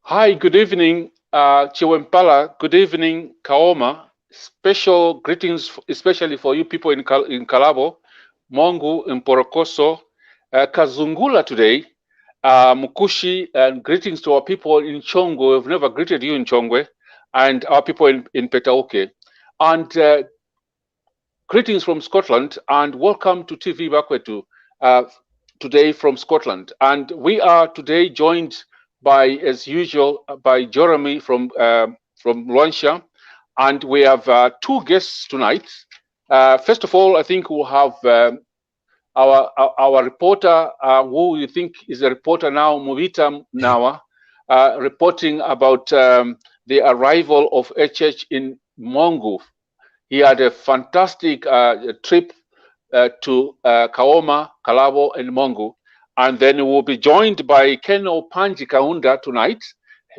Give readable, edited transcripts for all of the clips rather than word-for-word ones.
Hi, good evening, Chiwempala. Good evening, Kaoma. Special greetings, especially for you people in Kalabo, Mongu, in Porokoso, Kazungula today, Mukushi, and greetings to our people in Chongwe. We've never greeted you in Chongwe, and our people in Petauke. And greetings from Scotland, and welcome to TV Bakwetu today from Scotland. And we are today joined by, as usual, by Jeremy from Luanshya, and we have two guests tonight. First of all, I think we'll have our reporter, who you think is a reporter now, Muvita Nawa, reporting about the arrival of HH in Mongu. He had a fantastic trip to Kaoma, Kalabo, and Mongu. And then we'll be joined by Colonel Panji Kaunda tonight.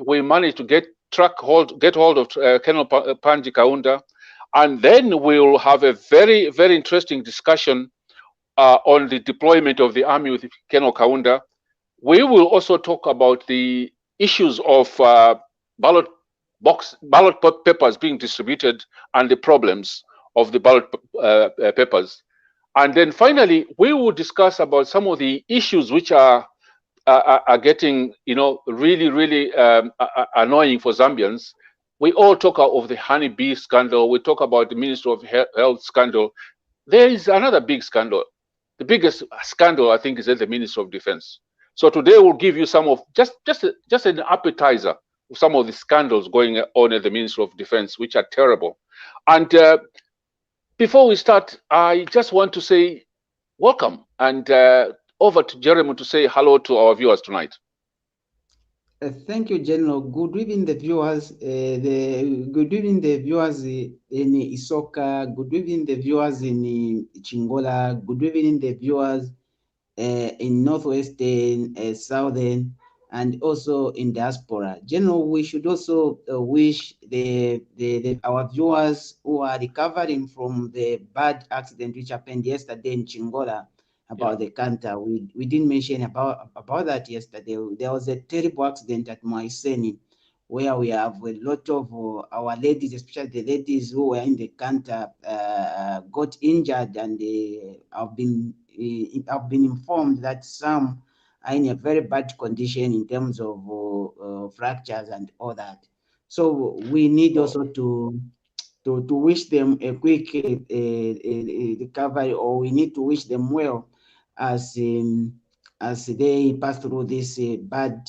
We managed to get hold of Colonel Panji Kaunda. And then we'll have a very, very interesting discussion on the deployment of the army with Colonel Kaunda. We will also talk about the issues of ballot papers being distributed and the problems of the ballot papers. And then finally, we will discuss about some of the issues which are getting, really, really annoying for Zambians. We all talk of the honeybee scandal. We talk about the Minister of Health scandal. There is another big scandal. The biggest scandal, I think, is at the Minister of Defense. So today we'll give you some of just an appetizer of some of the scandals going on at the Ministry of Defense, which are terrible. And before we start, I just want to say welcome and over to Jeremy to say hello to our viewers tonight. Thank you, General. Good evening, the viewers. Good evening, the viewers in Isoka. Good evening, the viewers in Chingola. Good evening, the viewers in northwestern, southern, and also in diaspora. General, we should also wish our viewers who are recovering from the bad accident which happened yesterday in Chingola about the Kanta. We didn't mention about that yesterday. There was a terrible accident at Moiseni where we have a lot of our ladies, especially the ladies who were in the Kanta, got injured, and they have been informed that some are in a very bad condition in terms of fractures and all that. So we need also to wish them a quick recovery, or we need to wish them well as they pass through this bad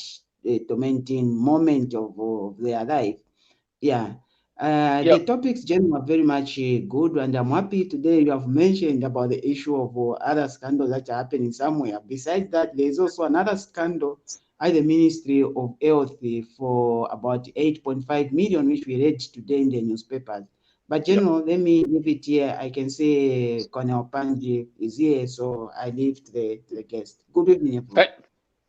tormenting moment of their life. The topics, Jen, are very much good, and I'm happy today you have mentioned about the issue of other scandals that are happening somewhere. Besides that, there is also another scandal at the Ministry of Health for about 8.5 million, which we read today in the newspapers. But General, let me leave it here. I can say Colonel Panji is here, so I leave to the guest. Good evening, everyone.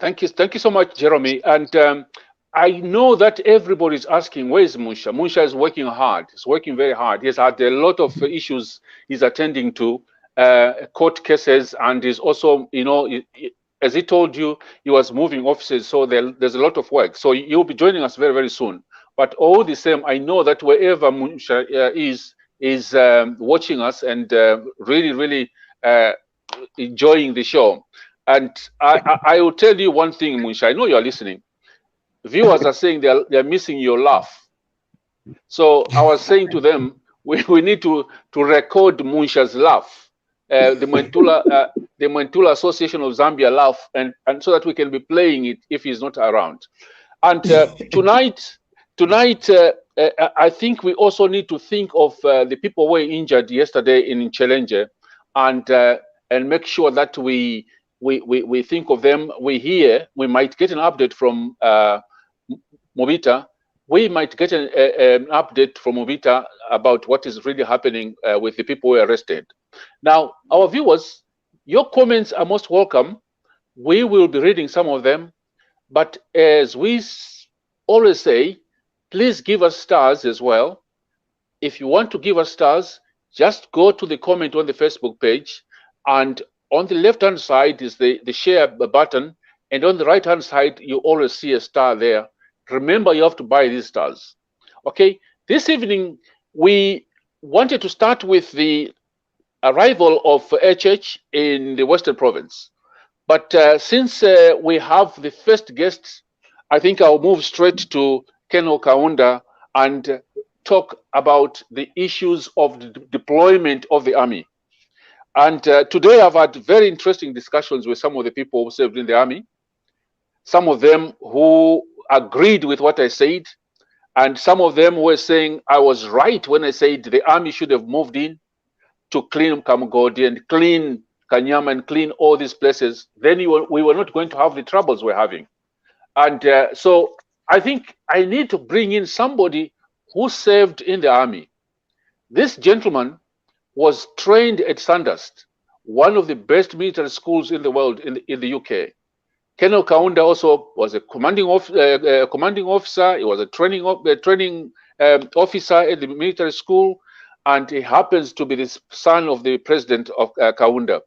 Thank you so much, Jeremy. And I know that everybody's asking, where is Munsha? Munsha is working hard. He's working very hard. He's had a lot of issues he's attending to, court cases, and he's also, as he told you, he was moving offices, so there's a lot of work. So you'll be joining us very, very soon. But all the same, I know that wherever Munsha is watching us and really, really enjoying the show. And I will tell you one thing, Munsha. I know you're listening. Viewers are saying they're missing your laugh. So I was saying to them, we need to record Munsha's laugh, the Mentula Association of Zambia laugh, and so that we can be playing it if he's not around. And tonight, I think we also need to think of the people who were injured yesterday in Challenge, and make sure that we think of them. We might get an update from Movita. We might get an update from Movita about what is really happening with the people who were arrested. Now, our viewers, your comments are most welcome. We will be reading some of them, but as we always say, please give us stars as well. If you want to give us stars, just go to the comment on the Facebook page, and on the left-hand side is the share button, and on the right-hand side, you always see a star there. remember you have to buy these stars. Okay, this evening we wanted to start with the arrival of HH in the Western Province. But since we have the first guest, I think I'll move straight to Colonel Kaunda and talk about the issues of the deployment of the army. And today I've had very interesting discussions with some of the people who served in the army, some of them who agreed with what I said, and some of them were saying I was right when I said the army should have moved in to clean Kamugodi and clean Kanyama and clean all these places. Then we were not going to have the troubles we're having. And so I think I need to bring in somebody who served in the army. This gentleman was trained at Sandhurst, one of the best military schools in the world in the UK. Colonel Kaunda also was a commanding officer. He was a training officer at the military school, and he happens to be the son of the president of Kaunda.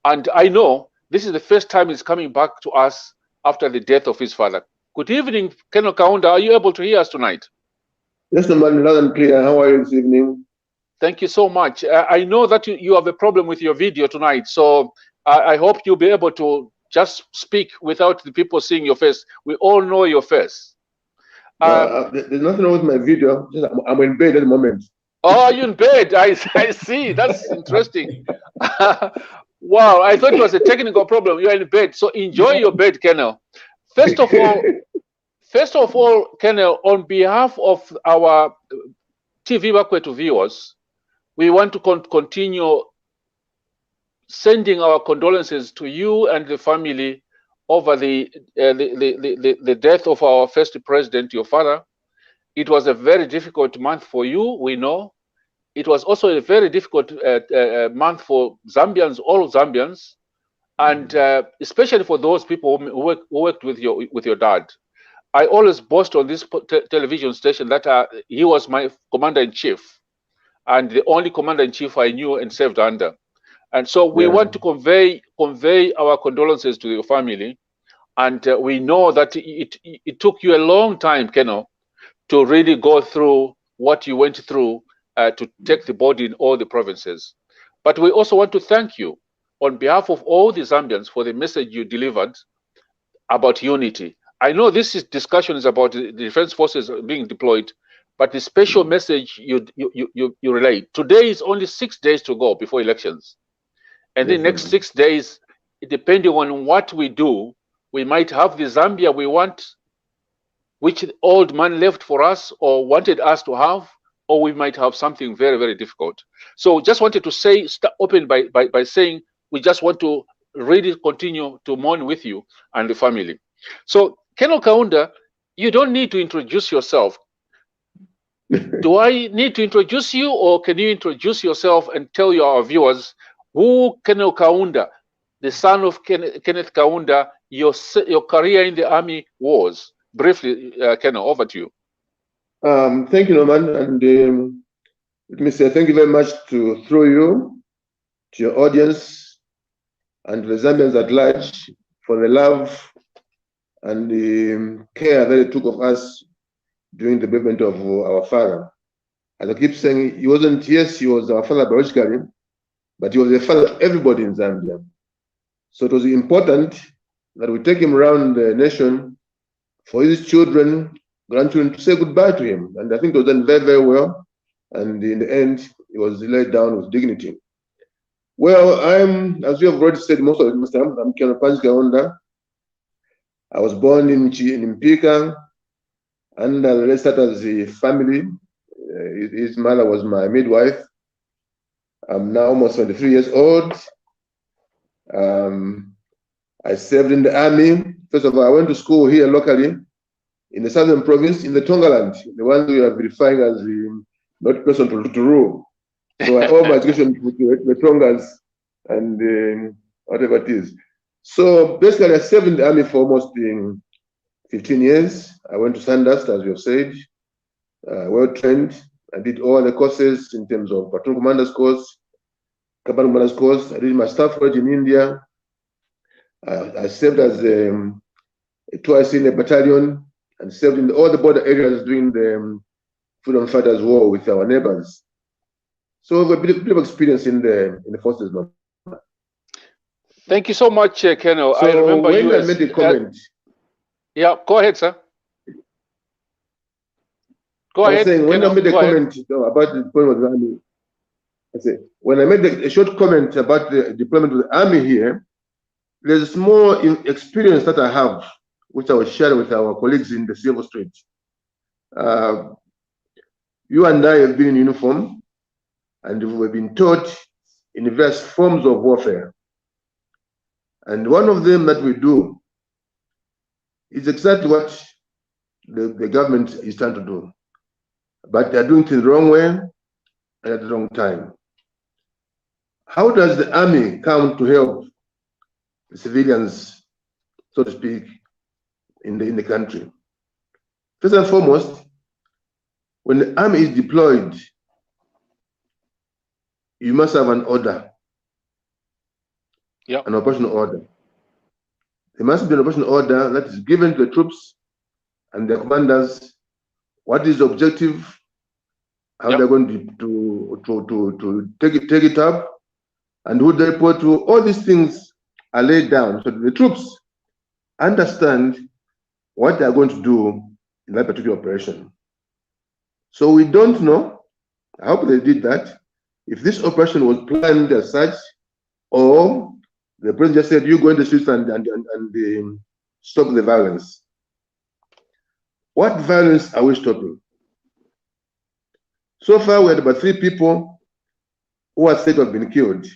And I know this is the first time he's coming back to us after the death of his father. Good evening, Colonel Kaunda. Are you able to hear us tonight? Yes, man, loud and clear. How are you this evening? Thank you so much. I know that you have a problem with your video tonight, so I hope you'll be able to just speak without the people seeing your face. We all know your face. There's nothing wrong with my video. I'm in bed at the moment. Oh, you're in bed. I see. That's interesting. Wow, I thought it was a technical problem. You're in bed. So enjoy your bed, Colonel. First of all, Colonel, on behalf of our TV Bakwetu viewers, we want to continue sending our condolences to you and the family over the death of our first president, your father. It was a very difficult month for you, we know. It was also a very difficult month for Zambians, all Zambians, and especially for those people who worked with your dad. I always boast on this television station that he was my commander-in-chief, and the only commander-in-chief I knew and served under. And so we want to convey our condolences to your family. And we know that it took you a long time, Colonel, to really go through what you went through to take the body in all the provinces. But we also want to thank you on behalf of all the Zambians for the message you delivered about unity. I know this discussion is about the defense forces being deployed, but the special message you relayed. Today is only 6 days to go before elections. And the next 6 days, depending on what we do, we might have the Zambia we want, which the old man left for us or wanted us to have, or we might have something very, very difficult. So just wanted to open by saying we just want to really continue to mourn with you and the family. So, Colonel Kaunda, you don't need to introduce yourself. Do I need to introduce you, or can you introduce yourself and tell our viewers who Colonel Kaunda, the son of Kenneth Kaunda, your career in the army was? Briefly, Colonel, over to you. Thank you, Norman, and let me say thank you very much through you, to your audience, and to the Zambians at large for the love and the care that they took of us during the bereavement of our father. As I keep saying, he was our father biologically, but he was the father of everybody in Zambia. So it was important that we take him around the nation for his children, grandchildren, to say goodbye to him. And I think it was done very, very well. And in the end, he was laid down with dignity. Well, as you have already said most of the time, I'm Colonel Panji Kaunda. I was born in Mpika, and I started as a family. His mother was my midwife. I'm now almost 23 years old. I served in the army. First of all, I went to school here locally in the southern province, in the Tongaland, the one we are verifying as the not person to rule. So I owe my education to the Tongas and whatever it is. So basically, I served in the army for almost 15 years. I went to Sandhurst, as you have said, well trained. I did all the courses in terms of platoon commander's course, company commander's course. I did my staff college in India. I served as twice in a battalion and served in all the border areas during the freedom fighters' war with our neighbors. So we have a bit of experience in the forces. Thank you so much, Colonel. So I remember when you I as, made a comment. yeah, go ahead, sir. Go I was ahead. saying, when Colonel, I made a comment about the deployment of the army, I say, when I made a short comment about the deployment of the army here, there's more experience that I have, which I will share with our colleagues in the civil street. You and I have been in uniform, and we've been taught in various forms of warfare. And one of them that we do is exactly what the government is trying to do. But they're doing things the wrong way and at the wrong time. How does the army come to help the civilians, so to speak, in the country? First and foremost, when the army is deployed, you must have an order, an operational order. There must be an operational order that is given to the troops and their commanders. What is the objective? How they're going to take it up, and who they report to. All these things are laid down so that the troops understand what they're going to do in that particular operation. So we don't know, I hope they did that, if this operation was planned as such, or the president just said, you go in the streets and stop the violence. What violence are we stopping? So far, we had about 3 people who are said to have been killed,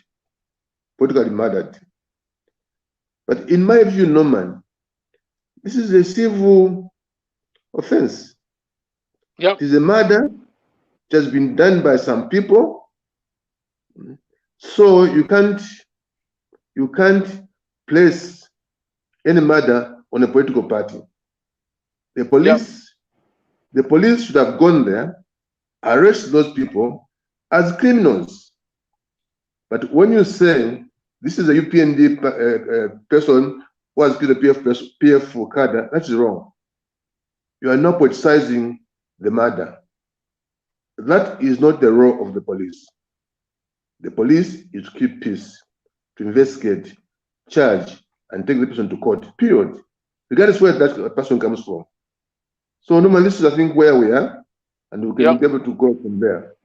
politically murdered. But in my view, Norman, this is a civil offense. It is a murder that has been done by some people. So you can't place any murder on a political party. The police should have gone there, arrest those people as criminals. But when you say this is a UPND person who has killed a PF cadre, that's wrong. You are not politicizing the murder. That is not the role of the police. The police is to keep peace, to investigate, charge, and take the person to court, period. Regardless where that person comes from. So normally this is, I think, where we are, and we can be able to go from there.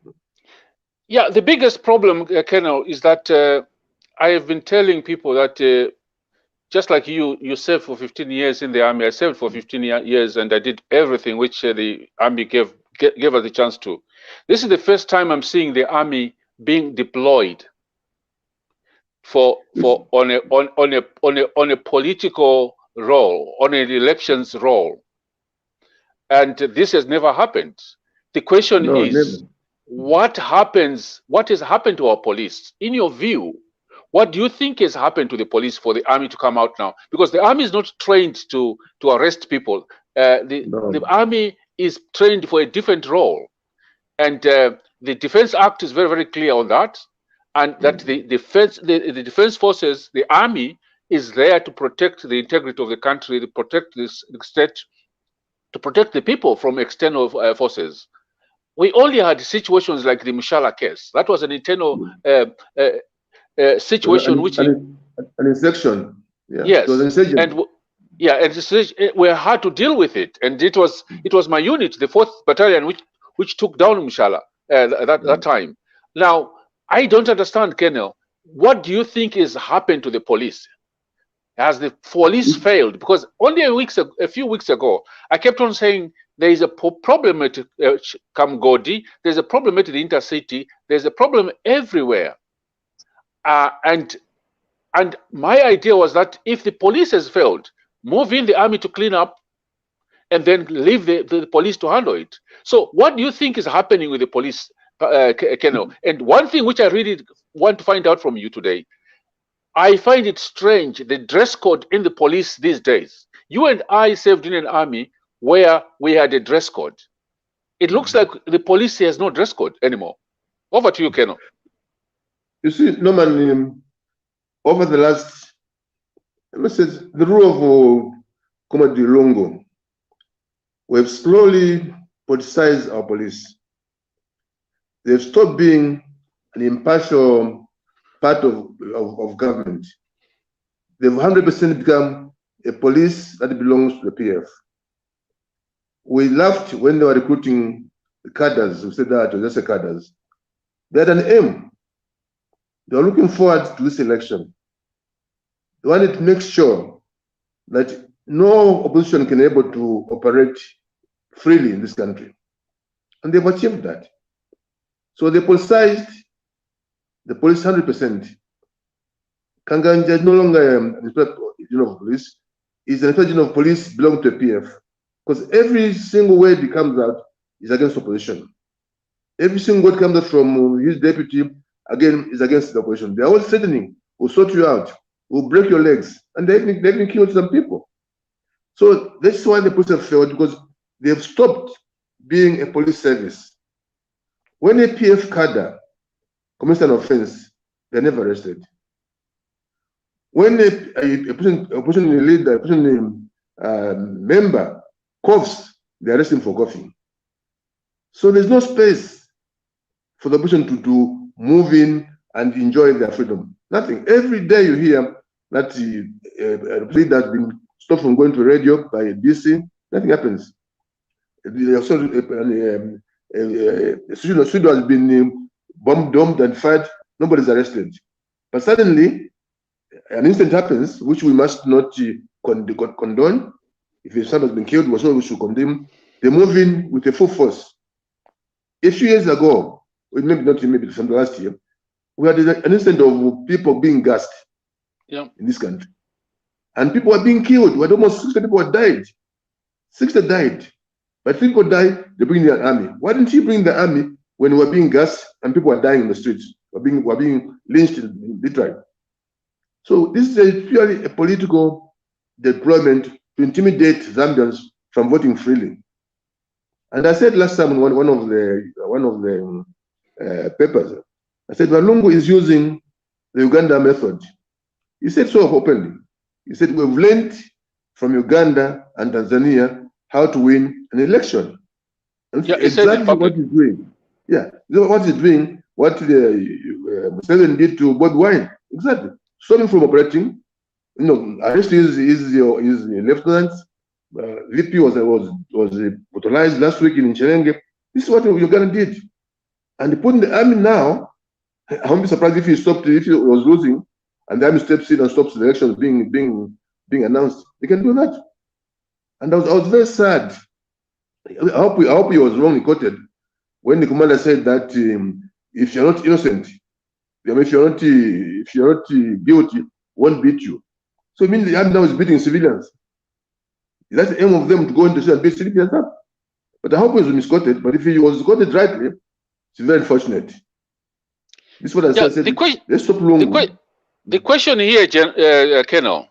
Yeah, the biggest problem, Colonel, is that I have been telling people that just like you served for 15 years in the army, I served for 15 years, and I did everything which the army gave us the chance to. This is the first time I'm seeing the army being deployed on a political role, on an elections role, and this has never happened. The question is, what happens? What has happened to our police? In your view, what do you think has happened to the police for the army to come out now? Because the army is not trained to arrest people. The army is trained for a different role, and the Defense Act is very, very clear on that. And that the defense forces, the army, is there to protect the integrity of the country, to protect the state, to protect the people from external forces. We only had situations like the Mushala case. That was an internal situation, which an insurrection. Yeah. Yes, and we had to deal with it, and it was my unit, the 4th Battalion, which took down Mushala that time. Now, I don't understand, Colonel. What do you think has happened to the police? Has the police failed? Because only a few weeks ago, I kept on saying there is a problem at Kamgodi, there's a problem at the intercity, there's a problem everywhere. And my idea was that if the police has failed, move in the army to clean up, and then leave the police to handle it. So what do you think is happening with the police, Colonel? And one thing which I really want to find out from you today, I find it strange, the dress code in the police these days. You and I served in an army where we had a dress code. It looks like the police has no dress code anymore. Over to you, Colonel. You see, Norman, over the last, the rule of Comrade Longo we've slowly politicized our police. They've stopped being an impartial part of government. They've 100% become a police that belongs to the PF. We laughed when they were recruiting the cadres. We said that, just the cadres. They had an aim. They were looking forward to this election. They wanted to make sure that no opposition can be able to operate freely in this country. And they've achieved that. So they politicized the police 100%. Kanganja is no longer of police. He's an inspector of police belonging to the PF. Because every single word he comes out is against opposition. Every single word comes out from his deputy, again, is against the opposition. They are all threatening, we'll sort you out, we'll break your legs. And they've been killed some people. So that's why the police have failed, because they've stopped being a police service. When a PF cadre commits an offense, they're never arrested. When a opposition leader, a opposition member coughs, they arrest him for coughing. So there's no space for the opposition to move in and enjoy their freedom. Nothing. Every day you hear that a leader has been stopped from going to radio by DC, nothing happens. A studio has been bombed and fired, nobody's arrested. But suddenly, an incident happens, which we must not condone. If someone has been killed, we should condemn. They move in with a full force. A few years ago, maybe from the last year, we had an incident of people being gassed in this country. And people were being killed. We had almost 60 people had died. 60 died. But people died, they bring the army. Why didn't you bring the army when we were being gassed and people were dying in the streets? Were being lynched in Detroit? So this is purely a political deployment to intimidate Zambians from voting freely. And I said last time in one of the papers, I said Walungu is using the Uganda method. He said so openly. He said we've learned from Uganda and Tanzania how to win an election. And exactly what he's doing. Yeah, what he's doing, what the Museveni did to Bobi Wine. Exactly. Stopping from operating, arrest his lieutenant. VP was brutalized last week in Cherenge. This is what Uganda did. And putting the army now, I won't be surprised if he was losing, and the army steps in and stops the elections being announced. They can do that. And I was very sad. I hope he was wrongly quoted when the commander said that if you're not innocent, if you're not guilty, won't beat you. So it means the army now is beating civilians. That's the aim of them, to go into and beat civilians up. But I hope he was misquoted. But if he was quoted rightly, it's very unfortunate. This is what I said. Let's stop long. The question here, Colonel,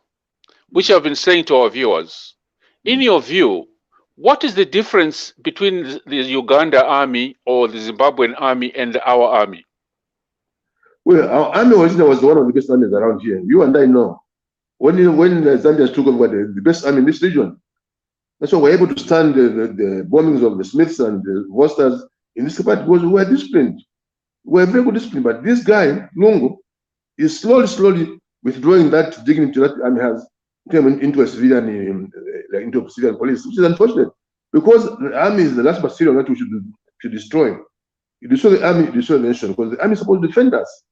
which I've been saying to our viewers, in your view, what is the difference between the Uganda army or the Zimbabwean army and our army? Well, our army originally was one of the best armies around here. You and I know. When the Zambians took over the best army in this region, that's why we're able to stand the bombings of the Smiths and the Vosters in this part, because we were disciplined. We were very good disciplined. But this guy, Lungu, is slowly withdrawing that dignity that the army has into a civilian, into a civilian police, which is unfortunate, because the army is the last bastion that we should destroy. You destroy the army, you destroy the nation, because the army is supposed to defend us.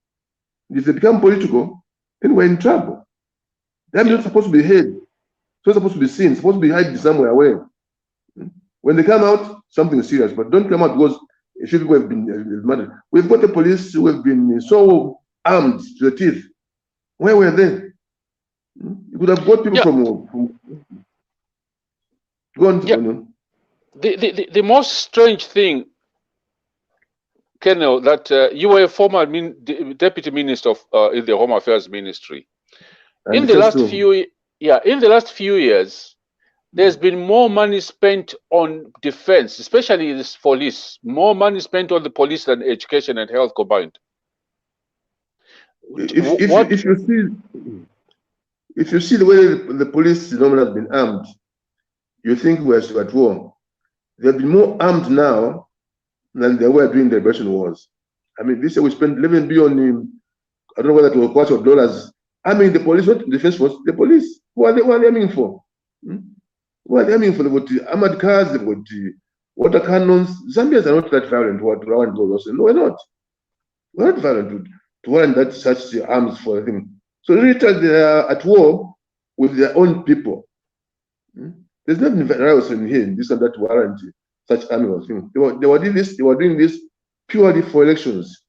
If they become political, then we're in trouble. The army is not supposed to be heard. It's not supposed to be seen. It's supposed to be hidden somewhere away. When they come out, something is serious. But don't come out because a few people have been murdered. We've got the police who have been so armed to the teeth. Where were they? You could have got people from go on. The most strange thing, Colonel, that you were a former deputy minister in the Home Affairs Ministry. In the last few years, there's been more money spent on defense, especially this police. More money spent on the police than education and health combined. If you see the way the police normally have been armed, you think we're at war. They've been more armed now than they were during the liberation wars. I mean, this year we spent 11 billion in, I don't know whether it was quarter of dollars. I mean, the police, not the defense force, the police. What are they aiming for? What are they aiming for? They've got armored cars, they've got water cannons. Zambians are not that violent to warrant those. No, we're not. We're not violent to warrant that such arms for them. So really they are at war with their own people. There's nothing else in here, this and that warrant such army or thing. They were doing this purely for elections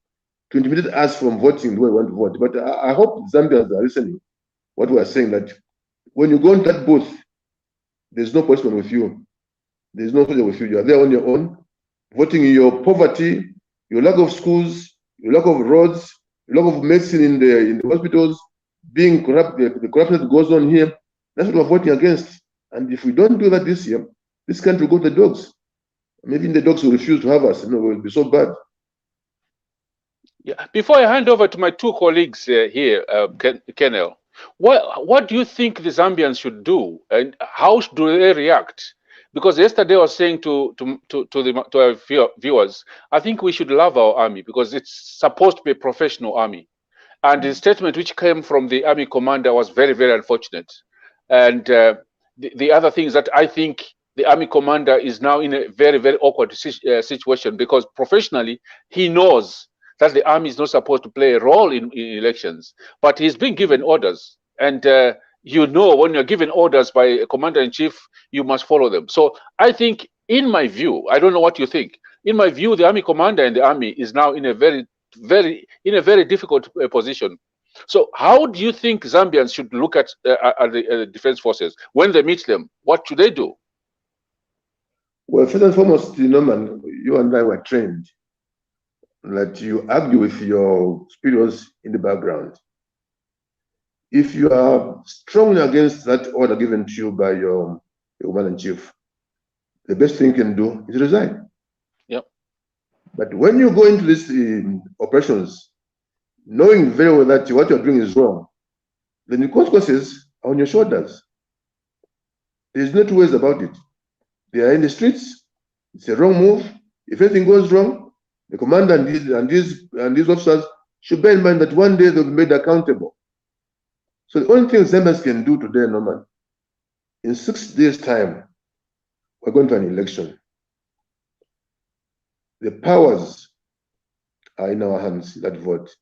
to intimidate us from voting the way we want to vote. But I hope Zambians are listening what we are saying, that when you go into that booth, there's no policeman with you. There's no soldier with you. You are there on your own, voting in your poverty, your lack of schools, your lack of roads, your lack of medicine in the hospitals, being corrupt, the corruption that goes on here. That's what we're voting against. And if we don't do that this year, this country will go to the dogs. Maybe the dogs will refuse to have us. It will be so bad. Yeah. Before I hand over to my two colleagues here, Kenel, what do you think the Zambians should do, and how do they react? Because yesterday I was saying to our viewers, I think we should love our army because it's supposed to be a professional army. And the statement which came from the army commander was very, very unfortunate. And the other thing is that I think the army commander is now in a very, very awkward situation, because professionally he knows that the army is not supposed to play a role in elections, but he's been given orders. And you know, when you're given orders by a commander-in-chief, you must follow them. So I think, in my view, I don't know what you think, in my view, the army commander in the army is now in a very difficult position. So how do you think Zambians should look at the defense forces when they meet them? What should they do? Well, first and foremost, Norman, you and I were trained that you argue with your superiors in the background. If you are strongly against that order given to you by your commander-in-chief, the best thing you can do is resign. Yep. But when you go into these operations, knowing very well that what you're doing is wrong, then the consequences are on your shoulders. There's no two ways about it. They are in the streets. It's a wrong move. If anything goes wrong, the commander and these officers should bear in mind that one day they'll be made accountable. So the only thing Zambians can do today, Norman, in 6 days' time, we're going to an election. The powers are in our hands, that vote.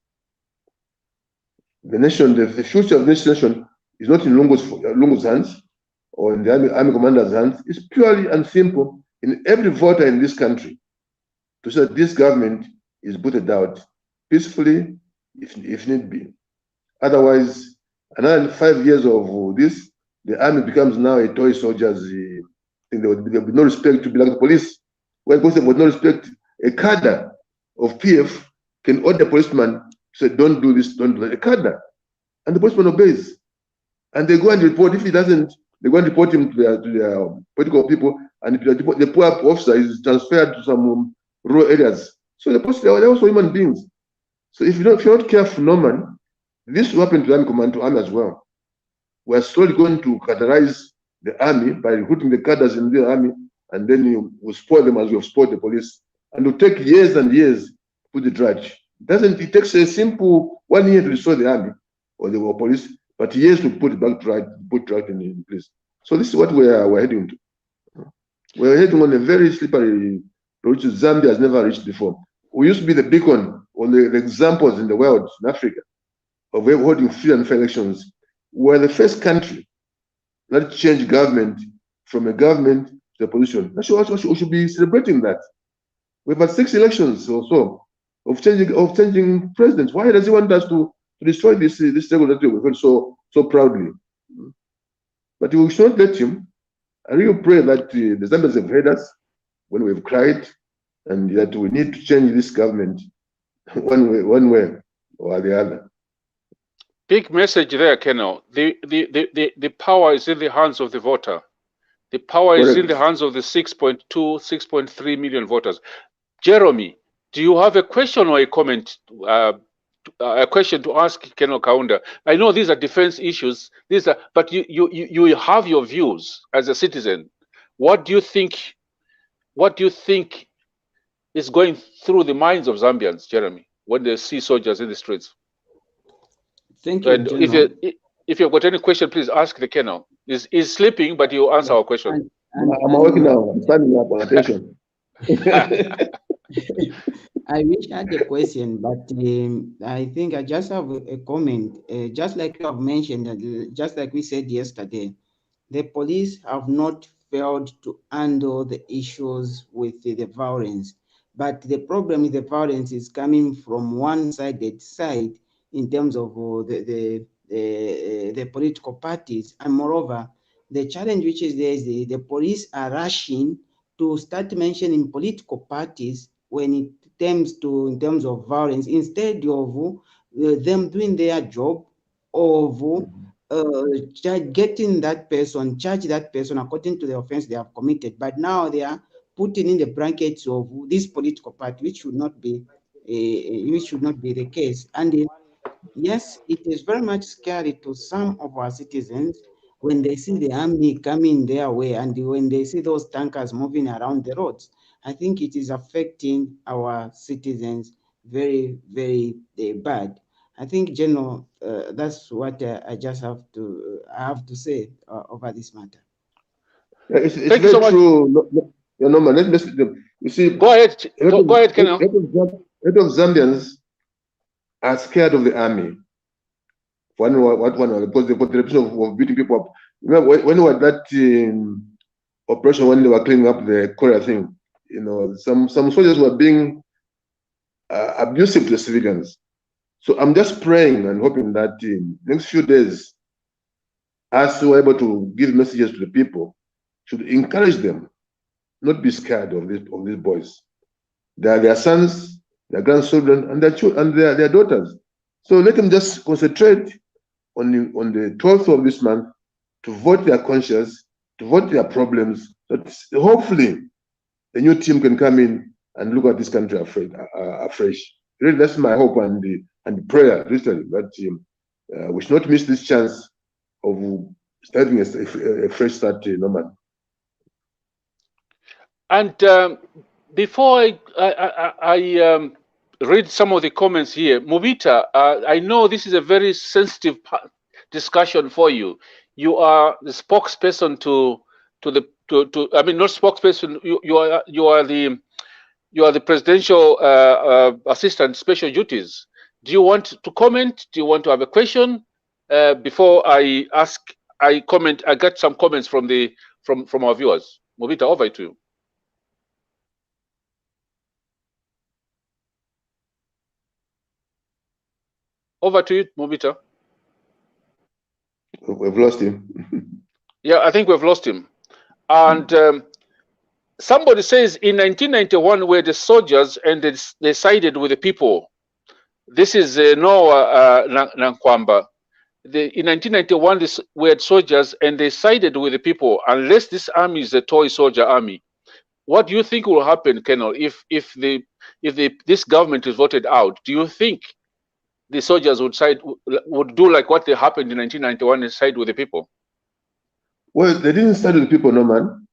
The nation, the future of this nation is not in Lungu's hands or in the army commander's hands. It's purely and simple in every voter in this country to say that this government is booted out peacefully, if need be. Otherwise, another 5 years of this, the army becomes now a toy soldier's thing. There will be no respect to be like the police. When person would not respect, a cadre of PF can order a policeman to say, don't do this, don't do that. A cadre. And the policeman obeys. And they go and report. If he doesn't, they go and report him to their political people, and the poor officer is transferred to some rural areas. So they're also human beings. So if you're not careful, Norman, this will happen to the army command, to army as well. We're slowly going to categorize the army by recruiting the cadres in the army, and then you will spoil them as we have spoiled the police. And it will take years and years to put the drudge. It takes a simple 1 year to destroy the army or the police, but years to put it back right, put drudge in place. So this is what we're heading to. We're heading on a very slippery road which Zambia has never reached before. We used to be the beacon or the examples in the world, in Africa, of holding free and fair elections. We're the first country that changed government from a government to a position. We should be celebrating that. We've had 6 elections or so of changing presidents. Why does he want us to destroy this struggle that we've heard so proudly? But we should not let him. I really pray that the Zambians have heard us when we've cried, and that we need to change this government one way or the other. Big message there, Kenel. The power is in the hands of the voter. The power is in the hands of the 6.2, 6.3 million voters. Jeremy, do you have a question or a comment? A question to ask Kenel Kaunda. I know these are defense issues. But you have your views as a citizen. What do you think what do you think is going through the minds of Zambians, Jeremy, when they see soldiers in the streets? Thank you, And General. if you've got any question, please ask the colonel. He's sleeping, but he'll answer our question. I'm working now. I'm standing up on attention. I wish I had a question, but I think I just have a comment. Just like you have mentioned, just like we said yesterday, the police have not failed to handle the issues with the violence. But the problem with the violence is coming from one-sided side in terms of the political parties. And moreover, the challenge which is there is the police are rushing to start mentioning political parties when it in terms of violence, instead of them doing their job of getting that person, charge that person according to the offense they have committed. But now they are putting in the brackets of this political party, which should not be the case. And yes, it is very much scary to some of our citizens when they see the army coming their way and when they see those tankers moving around the roads. I think it is affecting our citizens very, very bad. I think, General, that's what I have to say over this matter. Yeah, it's very so true. No, man. You see, go ahead, Colonel. A lot of Zambians are scared of the army. Because they've got the reputation of beating people up. Remember when we had that operation when they were cleaning up the Korea thing, you know, some soldiers were being abusive to the civilians. So I'm just praying and hoping that in the next few days, us who are able to give messages to the people should encourage them, not be scared of these boys. They are their sons, their grandchildren, and their daughters. So let them just concentrate on the 12th of this month to vote their conscience, to vote their problems. But hopefully, the new team can come in and look at this country afresh. Really, that's my hope and prayer, literally, that we should not miss this chance of starting a fresh start, Norman. And before I read some of the comments here, Mubita, I know this is a very sensitive discussion for you. You are the spokesperson I mean, not spokesperson. You are the presidential assistant, special duties. Do you want to comment? Do you want to have a question? Before I comment. I got some comments from our viewers. Mubita, over to you. Over to you, Mubita. We've lost him. Yeah, I think we've lost him. And somebody says in 1991, where the soldiers and they sided with the people. This is Noah Nankwamba. In 1991, we had soldiers and they sided with the people. Unless this army is a toy soldier army, what do you think will happen, Colonel, if this government is voted out? Do you think the soldiers would do like what they happened in 1991 and side with the people? Well, they didn't side with the people, no man.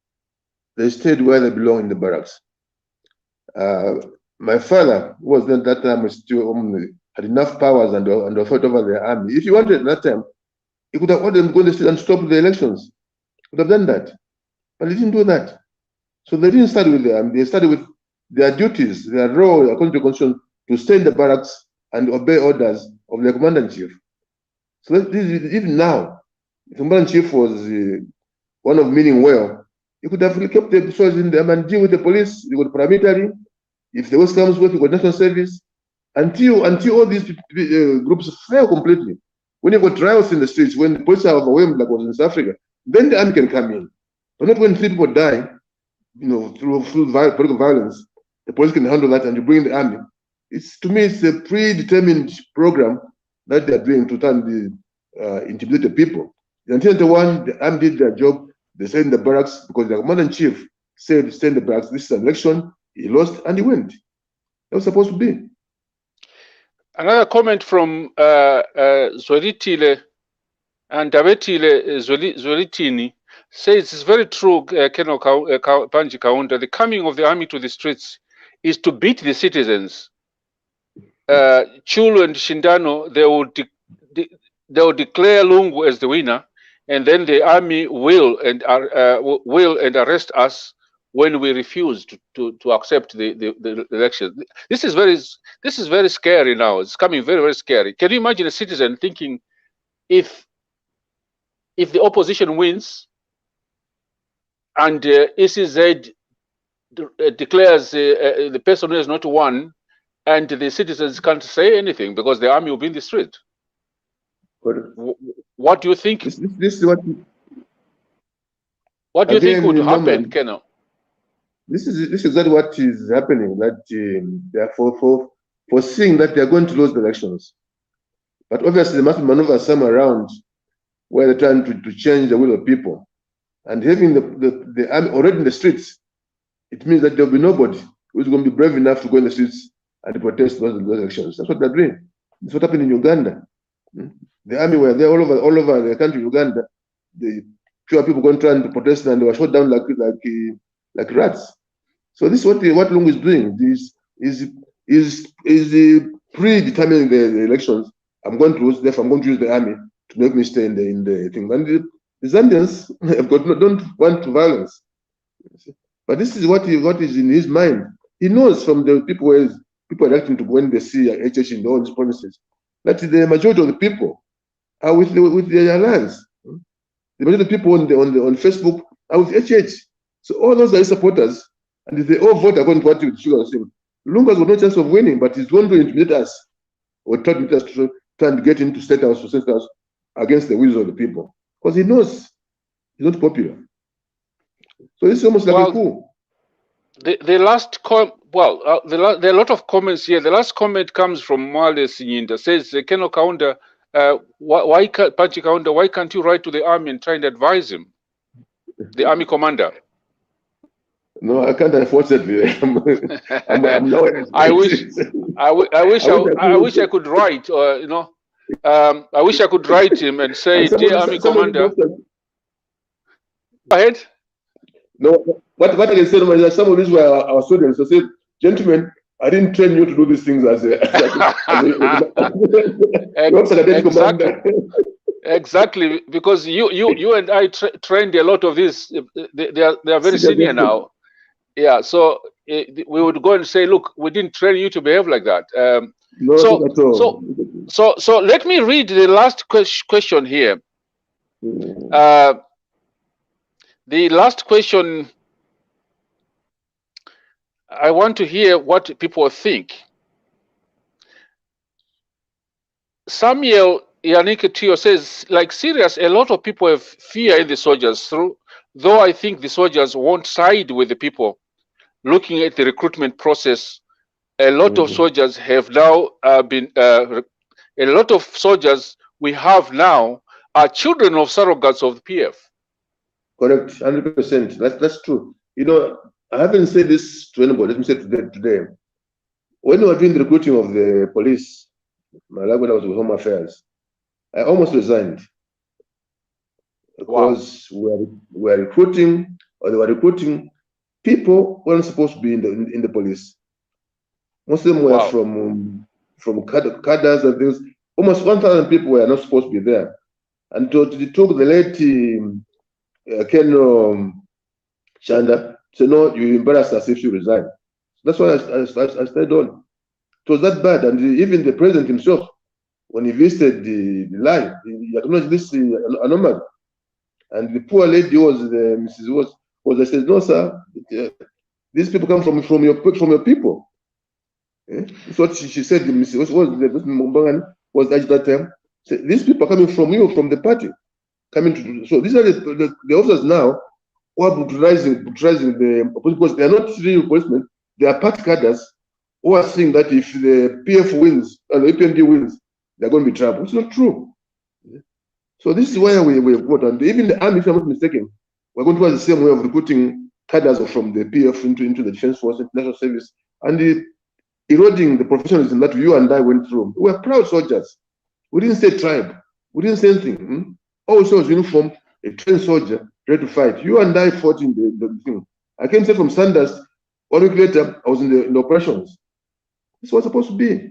They stayed where they belong in the barracks. My father, who was then that time still had enough powers and authority over the army. If he wanted at that time, he could have ordered them to go to the state and stop the elections. He could have done that. But he didn't do that. So they didn't start with the army. They started with their duties, their role, according to the constitution, to stay in the barracks and obey orders of the commander-in-chief. So even now, the commander-in-chief was one of meaning well. You could have kept the soldiers in them and deal with the police. You got paramilitary. If the West comes with, you got national service. Until all these groups fail completely. When you got riots in the streets, when the police are overwhelmed, like was in South Africa, then the army can come in. But not when 3 people die, you know, through political violence. The police can handle that, and you bring the army. To me, it's a predetermined program that they are doing to intimidate the people. In 1991, the army did their job. They stayed in the barracks because the commander-in-chief said, stay in the barracks. This is an election. He lost and he went. That was supposed to be. Another comment from Zoritile and Davetile Zoritini. says it's very true, Colonel Panji Kaunda. The coming of the army to the streets is to beat the citizens. Chulu and Shindano, they will declare Lungu as the winner, and then the army will arrest us when we refuse to accept the election. This is very scary now. It's coming very, very scary. Can you imagine a citizen thinking, if the opposition wins and ECZ declares the person who has not won, and the citizens can't say anything because the army will be in the street? What do you think? This is what do you think would happen, Colonel? This is exactly what is happening. That they are foreseeing that they are going to lose the elections, but obviously they must maneuver some around where they're trying to change the will of people, and having the army already in the streets, it means that there will be nobody who's going to be brave enough to go in the streets and protest those elections. That's what they're doing. That's what happened in Uganda. The army were there all over the country, Uganda. The pure people going trying to protest, and they were shot down like rats. So this is what Lungu is doing. This is predetermining the elections. I'm going to lose, therefore I'm going to use the army to make me stay in the thing. And the Zambians don't want violence. But this is what is in his mind. He knows from the people are acting to when they see HH in all these provinces that the majority of the people are with the alliance. The majority of the people on Facebook are with HH. So all those are his supporters, and if they all vote according to what the sugar was saying, Lungu has got no chance of winning, but he's going to intimidate us, or try to get into state house against the wills of the people, because he knows he's not popular. So this is almost like a coup. The last there are a lot of comments here. The last comment comes from Mwale Sinyinda. Says, Colonel Kaunda, Panji Kaunda, why can't you write to the army and try and advise him, the army commander? No, I can't, unfortunately. I'm I wish I could write, I wish I could write him and say, dear army commander. Go ahead. No, what I can say is that some of these were our students. I said, gentlemen, I didn't train you to do these things as Exactly, because you and I trained a lot of this. They are very senior now. Yeah, so we would go and say, look, we didn't train you to behave like that. So let me read the last question here. The last question, I want to hear what people think. Samuel Yannick Tio says, like serious, a lot of people have fear in the soldiers, though I think the soldiers won't side with the people. Looking at the recruitment process, a lot of soldiers have now a lot of soldiers we have now are children of surrogates of the PF. Correct, 100%. That's true. I haven't said this to anybody. Let me say it today. When we were doing the recruiting of the police, when I was with Home Affairs, I almost resigned because we were recruiting, or they were recruiting people who weren't supposed to be in the police. Most of them were from cadres and things. Almost 1,000 people were not supposed to be there. And it took the late Ken Chanda said, no, you embarrass us if you resign. That's why I stayed on. It was that bad. And even the president himself, when he visited the line, he acknowledged this anomaly. And the poor lady Mrs. I said, no, sir, these people come from your people. That's what she said. Mrs. was at that time. Said, these people are coming from you, from the party. So these are the officers now who are brutalizing the opposition, because they are not real policemen, they are party cadres who are saying that if the PF wins and the APND wins, they're going to be trouble. It's not true. So this is where we've got, and even the army, if I'm not mistaken, we're going towards the same way of recruiting cadres from the PF into the Defense Force, National Service, and eroding the professionalism that you and I went through. We were proud soldiers. We didn't say tribe. We didn't say anything. Also, as uniform, a trained soldier ready to fight. You and I fought in the thing. I came straight from Sanders. 1 week later, I was in the operations. This was supposed to be.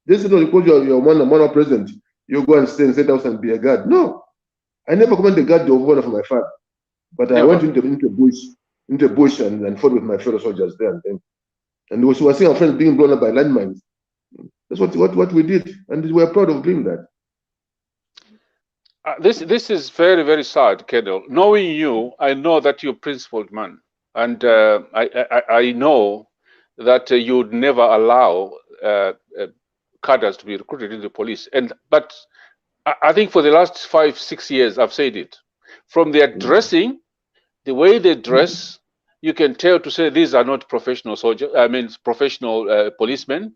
This is not because you're one president. You go and stay in the State House and be a guard. No, I never commanded the guard of honor for my father, but I went into the bush and fought with my fellow soldiers there. And we were seeing our friends being blown up by landmines. That's what we did, and we are proud of doing that. This is very, very sad, Kendall. Knowing you, I know that you're a principled man, and I know that you'd never allow cadres to be recruited into the police. But I think for the last 5-6 years, I've said it. From their dressing, the way they dress, you can tell to say these are not professional soldiers. I mean, professional policemen.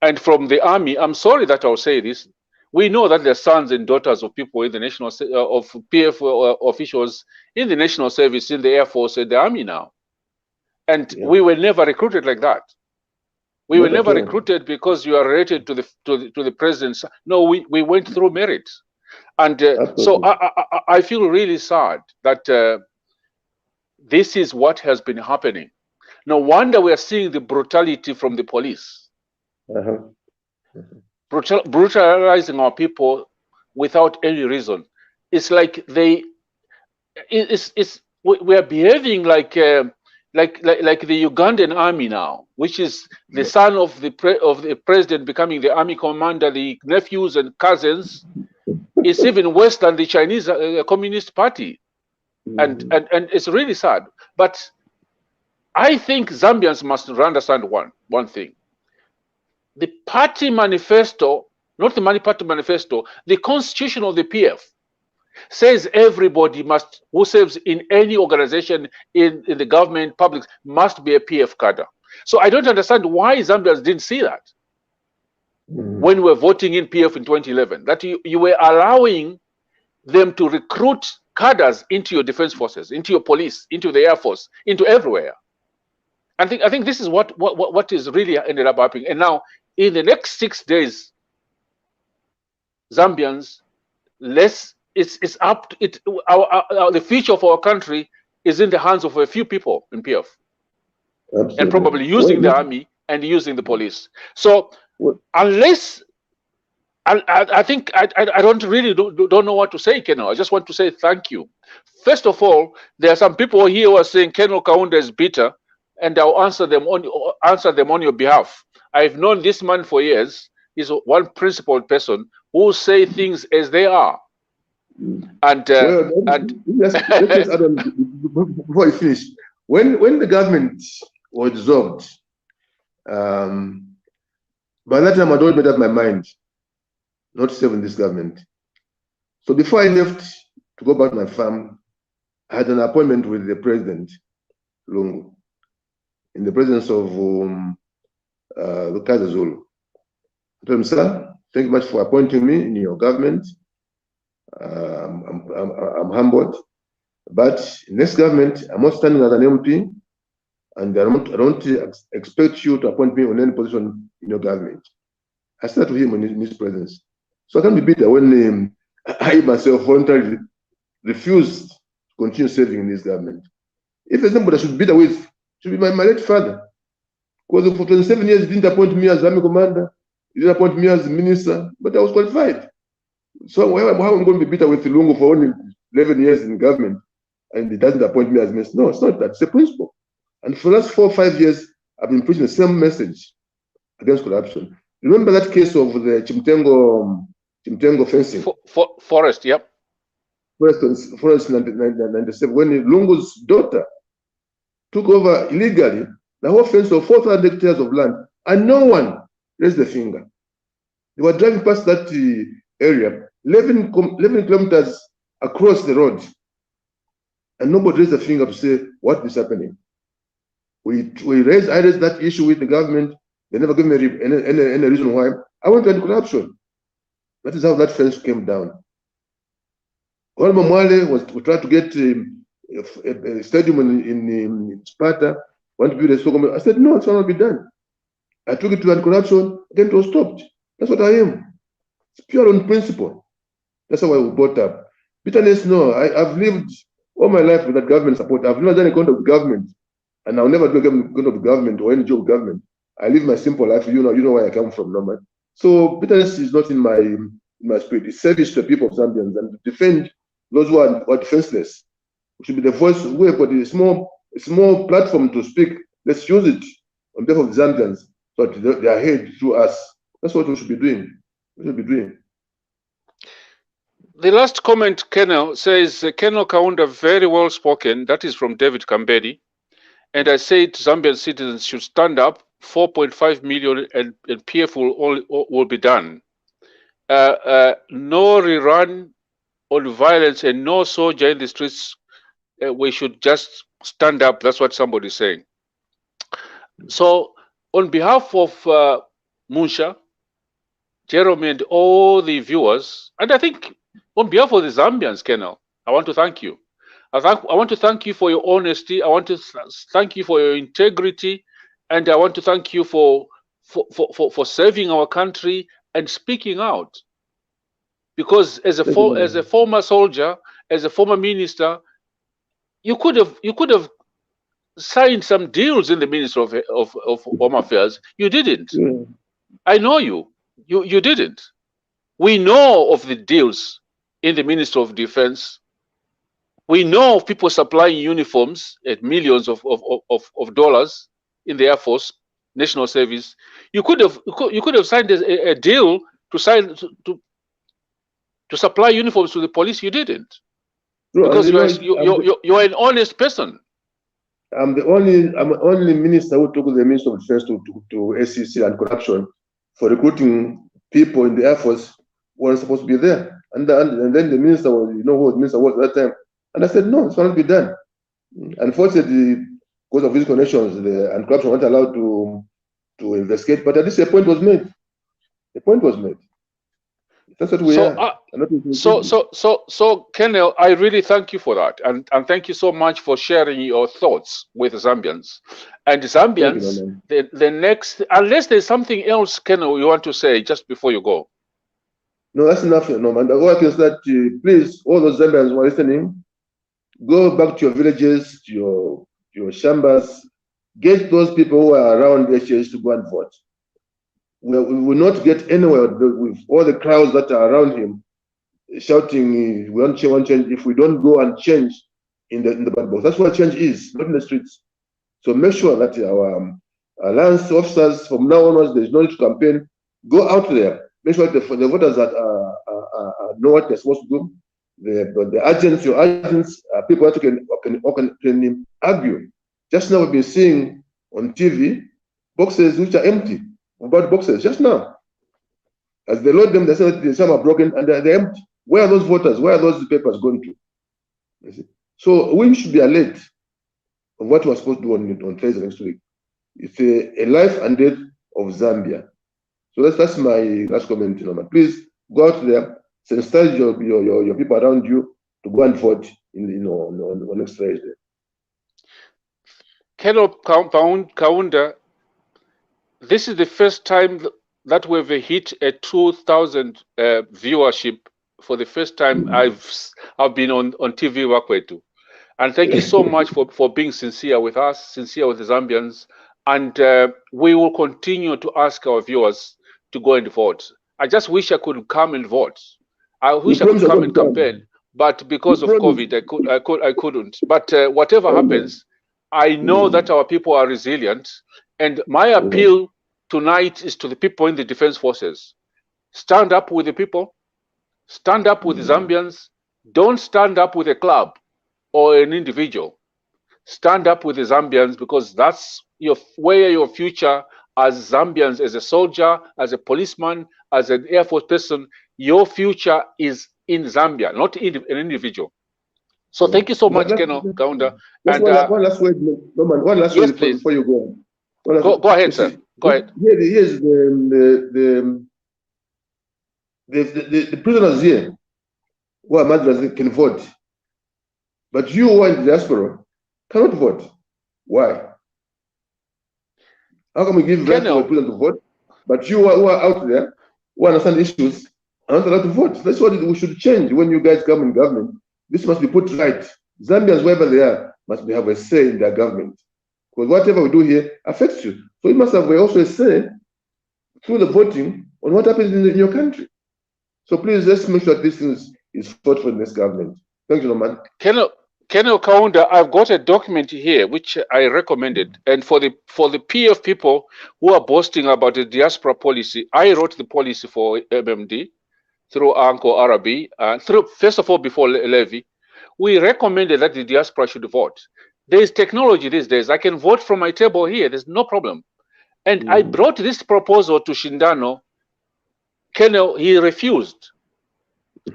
And from the army, I'm sorry that I'll say this. We know that they're sons and daughters of people in the national of PF officials in the national service, in the Air Force, and the army now. And we were never recruited like that. We were never recruited because you are related to the president. No, we went through merit, and so I feel really sad that this is what has been happening. No wonder we are seeing the brutality from the police, brutalizing our people without any reason. It's like we are behaving like the Ugandan army now, which is the son of the president becoming the army commander, the nephews and cousins. It's even worse than the Chinese Communist Party, and it's really sad. But I think Zambians must understand one thing: the party manifesto, not the party manifesto, the constitution of the PF says everybody who serves in any organization in the government, public, must be a PF cadre. So I don't understand why Zambians didn't see that when we were voting in PF in 2011, that you were allowing them to recruit cadres into your defense forces, into your police, into the Air Force, into everywhere. I think this is what is really ended up happening. And now in the next 6 days, Zambians, it's up to it. The future of our country is in the hands of a few people in PF. Absolutely. And probably using the army and using the police. So unless I think I don't know what to say, Keno. I just want to say thank you. First of all, there are some people here who are saying Keno Kaunda is bitter, and I'll answer them on your behalf. I've known this man for years. He's one principled person who say things as they are. And let's add on before I finish. When the government was dissolved, by that time I'd already made up my mind not to serve in this government. So before I left to go back to my farm, I had an appointment with the president, Lungu, in the presence of Lukaza Zulu. I told him, sir, thank you much for appointing me in your government. I'm humbled, but in this government, I'm not standing as an MP, and I don't expect you to appoint me on any position in your government. I started to him in his presence. So I can't be bitter when I myself voluntarily refused to continue serving in this government. If there's somebody I should be bitter with, should be my late father. Because for 27 years, he didn't appoint me as army commander, he didn't appoint me as minister, but I was qualified. So how am I going to be bitter with Lungu for only 11 years in government and he doesn't appoint me as minister? No, it's not that. It's a principle. And for the last 4 or 5 years, I've been preaching the same message against corruption. Remember that case of the Chimtengo fencing? Forest, yep. Forest in 1997, when Lungu's daughter took over illegally the whole fence of 4,000 hectares of land, and no one raised a finger. They were driving past that area, 11 kilometers across the road, and nobody raised a finger to say what is happening. I raised that issue with the government. They never gave me any reason why. I went to corruption. That is how that fence came down. Honorable Mwale was trying to get a stadium in Sparta, want to build a Soko. I said, no, it's not be done. I took it to anti-corruption, then it was stopped. That's what I am. It's pure on principle. That's how I was brought up. Bitterness, no. I've lived all my life with that government support. I've never done a kind of government, and I'll never do a kind of government or any job of government. I live my simple life. You know where I come from, no man. So bitterness is not in my spirit. It's service to the people of Zambians and to defend those who are defenseless. We should be the voice. We have got a small platform to speak. Let's use it on behalf of the Zambians, so that they are heard through us. That's what we should be doing. The last comment, Colonel, says, Colonel Kaunda, very well spoken. That is from David Kambedi. And I said Zambian citizens should stand up. 4.5 million and PF will be done. No rerun on violence and no soldier in the streets. We should just stand up. That's what somebody is saying. So on behalf of Munsha, Jeremy, and all the viewers, and I think on behalf of the Zambians, Colonel, I want to thank you. I want to thank you for your honesty. I want to thank you for your integrity, and I want to thank you for serving our country and speaking out. Because as a former soldier, as a former minister, you could have signed some deals in the Ministry of Home Affairs. You didn't. Yeah. I know you. You didn't. We know of the deals in the Ministry of Defense. We know of people supplying uniforms at millions of dollars in the Air Force, National Service. You could have signed a deal to supply uniforms to the police. You didn't, because you're an honest person. I'm the only minister who took the Ministry of Defense to SEC and corruption for recruiting people in the Air Force who weren't supposed to be there. And then the minister was, you know who the minister was at that time. And I said, no, it's not be done. Unfortunately, because of these connections, and corruption weren't allowed to investigate. But at least a point was made. The point was made. That's what we are. So, Colonel, I really thank you for that, and thank you so much for sharing your thoughts with Zambians. And Zambians, the next, unless there's something else, Colonel, you want to say just before you go. No, that's enough, Norman. The work is that, please, all those Zambians who are listening, go back to your villages, to your chambers, get those people who are around the HH to go and vote. We will not get anywhere with all the crowds that are around him shouting, we want change, if we don't go and change in the ballot box. That's what change is, not in the streets. So make sure that our alliance officers, from now onwards, there's no need to campaign. Go out there. Make sure that the voters that know what they're supposed to do. The agents, your agents, people that can argue. Just now we've been seeing on TV boxes which are empty. About boxes just now, as they load them, they say that some are broken and they're empty. Where are those voters? Where are those papers going to? So we should be alert of what we're supposed to do on Thursday next week. It's a life and death of Zambia. So that's my last comment, Please go out there, sensitize your people around you to go and vote on next Thursday. Colonel Kaunda, this is the first time that we've hit a 2,000 viewership for the first time I've been on TV Wakwetu. And thank you so much for being sincere with us, sincere with the Zambians. And we will continue to ask our viewers to go and vote. I just wish I could come and vote. I wish I could come and campaign, but because of COVID, I couldn't. But whatever happens, I know that our people are resilient. And my appeal tonight is to the people in the defense forces. Stand up with the people. Stand up with the Zambians. Don't stand up with a club or an individual. Stand up with the Zambians, because that's where your future as Zambians, as a soldier, as a policeman, as an Air Force person, your future is in Zambia, not in an individual. So thank you so much, Colonel Kaunda. And one last word, Norman. One last word before you go. Go ahead, sir. Go ahead. Here's the prisoners here who are Madras can vote, but you who are in the diaspora cannot vote. Why? How can we give right to a prisoner to vote, but you who are out there who understand issues are not allowed to vote? That's what we should change when you guys come in government. This must be put right. Zambians, wherever they are, must have a say in their government. Because whatever we do here affects you. So you must have also a say through the voting on what happens in your country. So please, let's make sure that this thing is fought for in this government. Thank you, Norman. Kaoma Kaunda, I've got a document here which I recommended, and for the PF people who are boasting about the diaspora policy, I wrote the policy for MMD through Uncle Arabi, through first of all before Levy, we recommended that the diaspora should vote. There is technology these days. I can vote from my table here. There's no problem. And I brought this proposal to Shindano. He refused.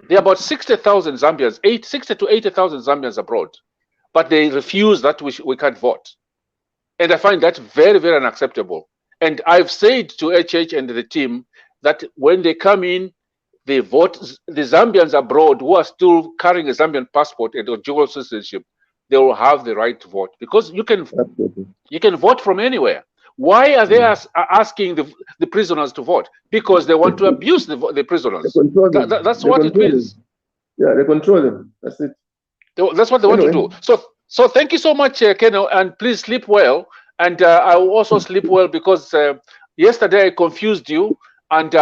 There are about 60,000 Zambians, 60 to 80,000 Zambians abroad, but they refuse that we can't vote. And I find that very, very unacceptable. And I've said to HH and the team that when they come in, they vote. The Zambians abroad who are still carrying a Zambian passport and a dual citizenship, they will have the right to vote, because you can vote from anywhere. Why are they asking the prisoners to vote? Because they want to abuse the prisoners. That's what it means. Yeah, they control them. That's it. That's what they want to do. So thank you so much, Keno, and please sleep well. And I will also sleep well, because yesterday I confused you, and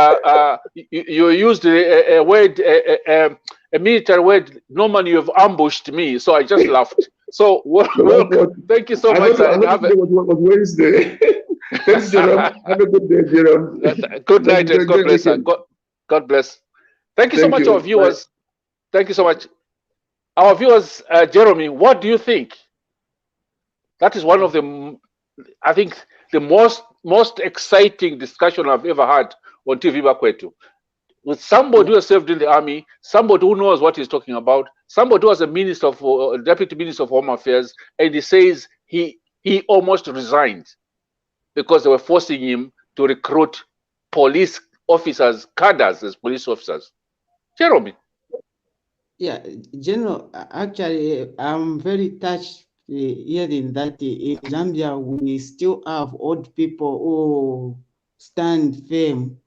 you used a word, a military word. Normally you've ambushed me, so I just laughed. So thank you so much. Was Wednesday. Thanks, Jerome. Have a good day, Jerome. Good night, and God bless. God bless. Thank you so much, our viewers. Thank you so much. Our viewers, Jeremy, what do you think? That is one of the, I think, the most exciting discussion I've ever had on TV Bakwetu. With somebody who has served in the army, somebody who knows what he's talking about, somebody who was a deputy minister of Home Affairs, and he says he almost resigned because they were forcing him to recruit police officers, cadres as police officers. Jeremy. Yeah, General, actually, I'm very touched hearing that in Zambia we still have old people who stand firm,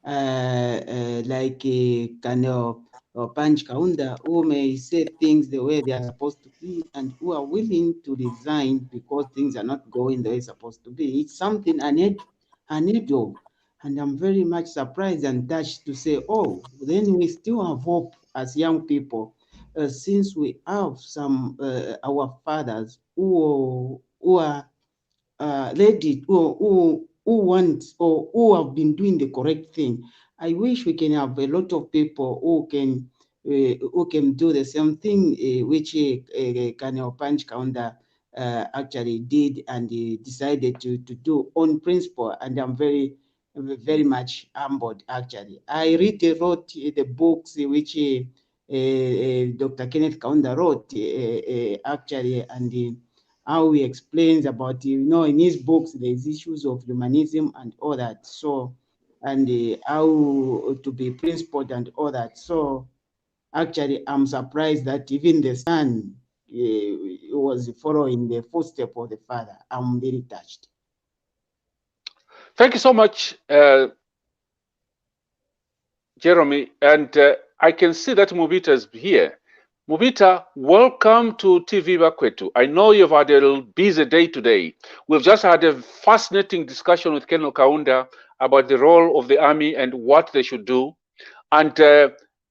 like Panji Kaunda, who may say things the way they are supposed to be, and who are willing to resign because things are not going the way it's supposed to be. It's something unheard of. And I'm very much surprised and touched to say, oh, then we still have hope as young people, since we have some our fathers who are ready, who want, or who have been doing the correct thing. I wish we can have a lot of people who can do the same thing, which Panji Kaunda actually did and decided to do on principle. And I'm very much humbled, actually. I wrote the books which Dr. Kenneth Kaunda wrote, actually, and how he explains about, in his books, there's issues of humanism and all that. So, and how to be principled and all that. So, actually, I'm surprised that even the son was following the footsteps of the father. I'm very touched. Thank you so much, Jeremy. And I can see that Mubita is here. Mubita, welcome to TV Bakwetu. I know you've had a busy day today. We've just had a fascinating discussion with Kaoma Kaunda about the role of the army and what they should do. And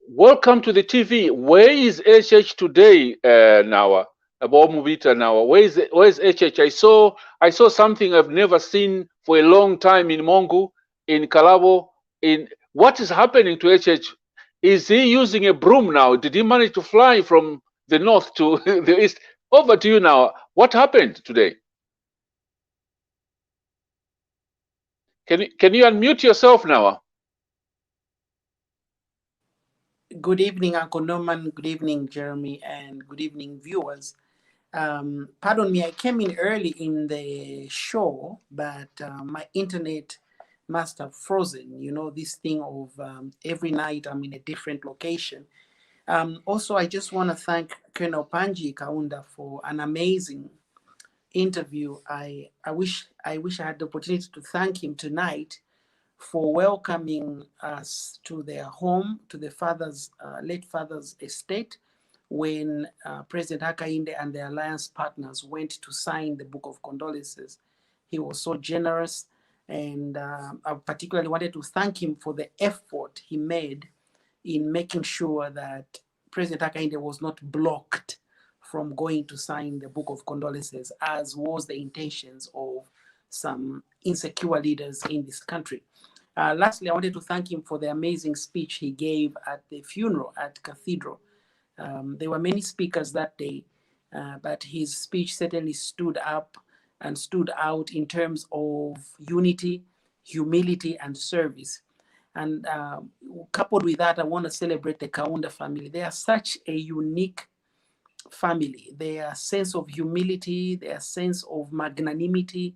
welcome to the TV. Where is HH today, Nawa? About Mubita Nawa. Where's HH? I saw something I've never seen for a long time in Mongu, in Kalabo. What is happening to HH? Is he using a broom now? Did he manage to fly from the north to the east? Over to you now. What happened today? Can you unmute yourself now? Good evening, Uncle Norman. Good evening, Jeremy, and good evening, viewers. Pardon me, I came in early in the show, but my internet must have frozen. You know, this thing of every night I'm in a different location. Also, I just want to thank Colonel Panji Kaunda for an amazing interview. I wish I had the opportunity to thank him tonight for welcoming us to their home, to the late father's estate, when President Hakainde and the alliance partners went to sign the Book of Condolences. He was so generous, and I particularly wanted to thank him for the effort he made in making sure that President Hakainde was not blocked from going to sign the Book of Condolences, as was the intentions of some insecure leaders in this country. Lastly, I wanted to thank him for the amazing speech he gave at the funeral at Cathedral. There were many speakers that day, but his speech certainly stood up and stood out in terms of unity, humility, and service. And coupled with that, I want to celebrate the Kaunda family. They are such a unique family. Their sense of humility, their sense of magnanimity,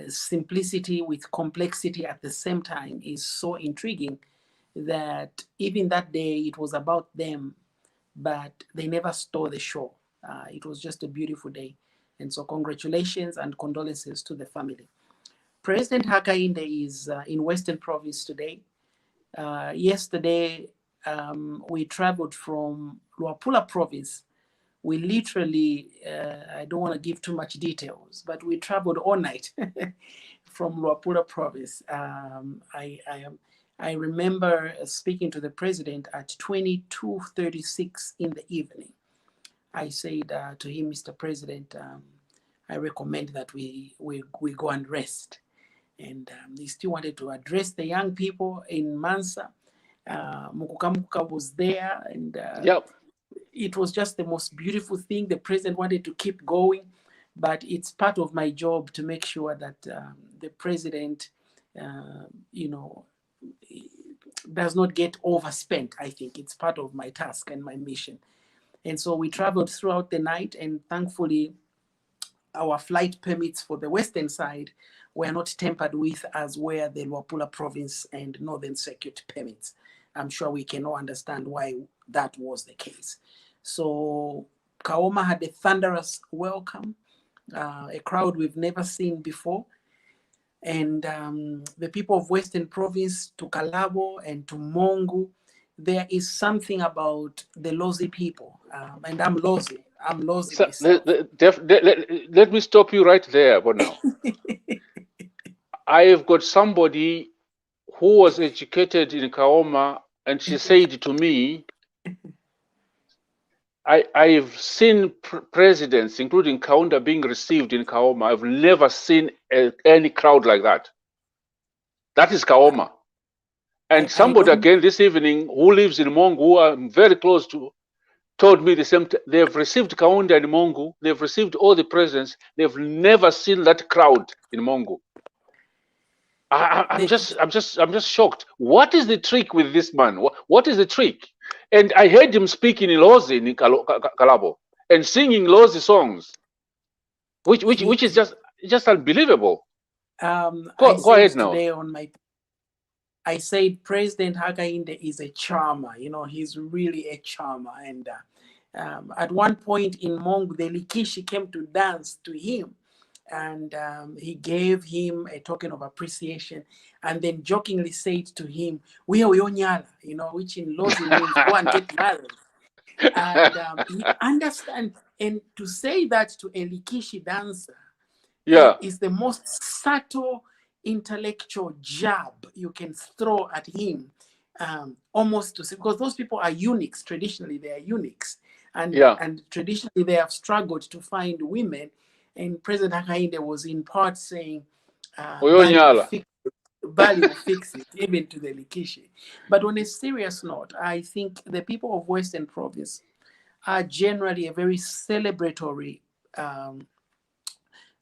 simplicity with complexity at the same time is so intriguing that even that day it was about them, but they never stole the show. It was just a beautiful day. And so congratulations and condolences to the family. President Hakainde is in Western Province today. Yesterday, we traveled from Luapula Province. We literally, I don't want to give too much details, but we traveled all night from Luapula Province. I remember speaking to the president at 22:36 in the evening. I said to him, Mr. President, I recommend that we go and rest. And he still wanted to address the young people in Mansa. Mukukamuka was there, and Yep. it was just the most beautiful thing. The president wanted to keep going, but it's part of my job to make sure that the president, does not get overspent. I think it's part of my task and my mission. And so we traveled throughout the night, and thankfully, our flight permits for the western side were not tampered with as were the Luapula Province and Northern Circuit permits. I'm sure we can all understand why that was the case. So Kaoma had a thunderous welcome, a crowd we've never seen before. And the people of Western Province, to Kalabo and to Mongu, there is something about the Lozi people. And I'm Lozi. I'm Lozi So, myself. let me stop you right there for now. I've got somebody who was educated in Kaoma, and she said to me, I've seen presidents, including Kaunda, being received in Kaoma. I've never seen any crowd like that. That is Kaoma. And somebody again this evening who lives in Mongu, who I'm very close to, told me the same. They've received Kaunda in Mongu. They've received all the presidents. They've never seen that crowd in Mongu. I'm just shocked. What is the trick with this man? What is the trick? And I heard him speaking in Lozi in Kalabo and singing Lozi songs, which is just unbelievable. Go ahead now. Today I said President Hakainde is a charmer. He's really a charmer. And at one point in Mongu, the Likishi came to dance to him. And he gave him a token of appreciation, and then jokingly said to him, "We are Yonyala," which in Lozi means go and get married. And he understands, and to say that to a Likishi dancer, is the most subtle intellectual jab you can throw at him, almost to say, because those people are eunuchs. Traditionally, they are eunuchs, and traditionally they have struggled to find women. And President Hakainde was in part saying, Bali will fix it, even to the Likishi. But on a serious note, I think the people of Western Province are generally a very celebratory,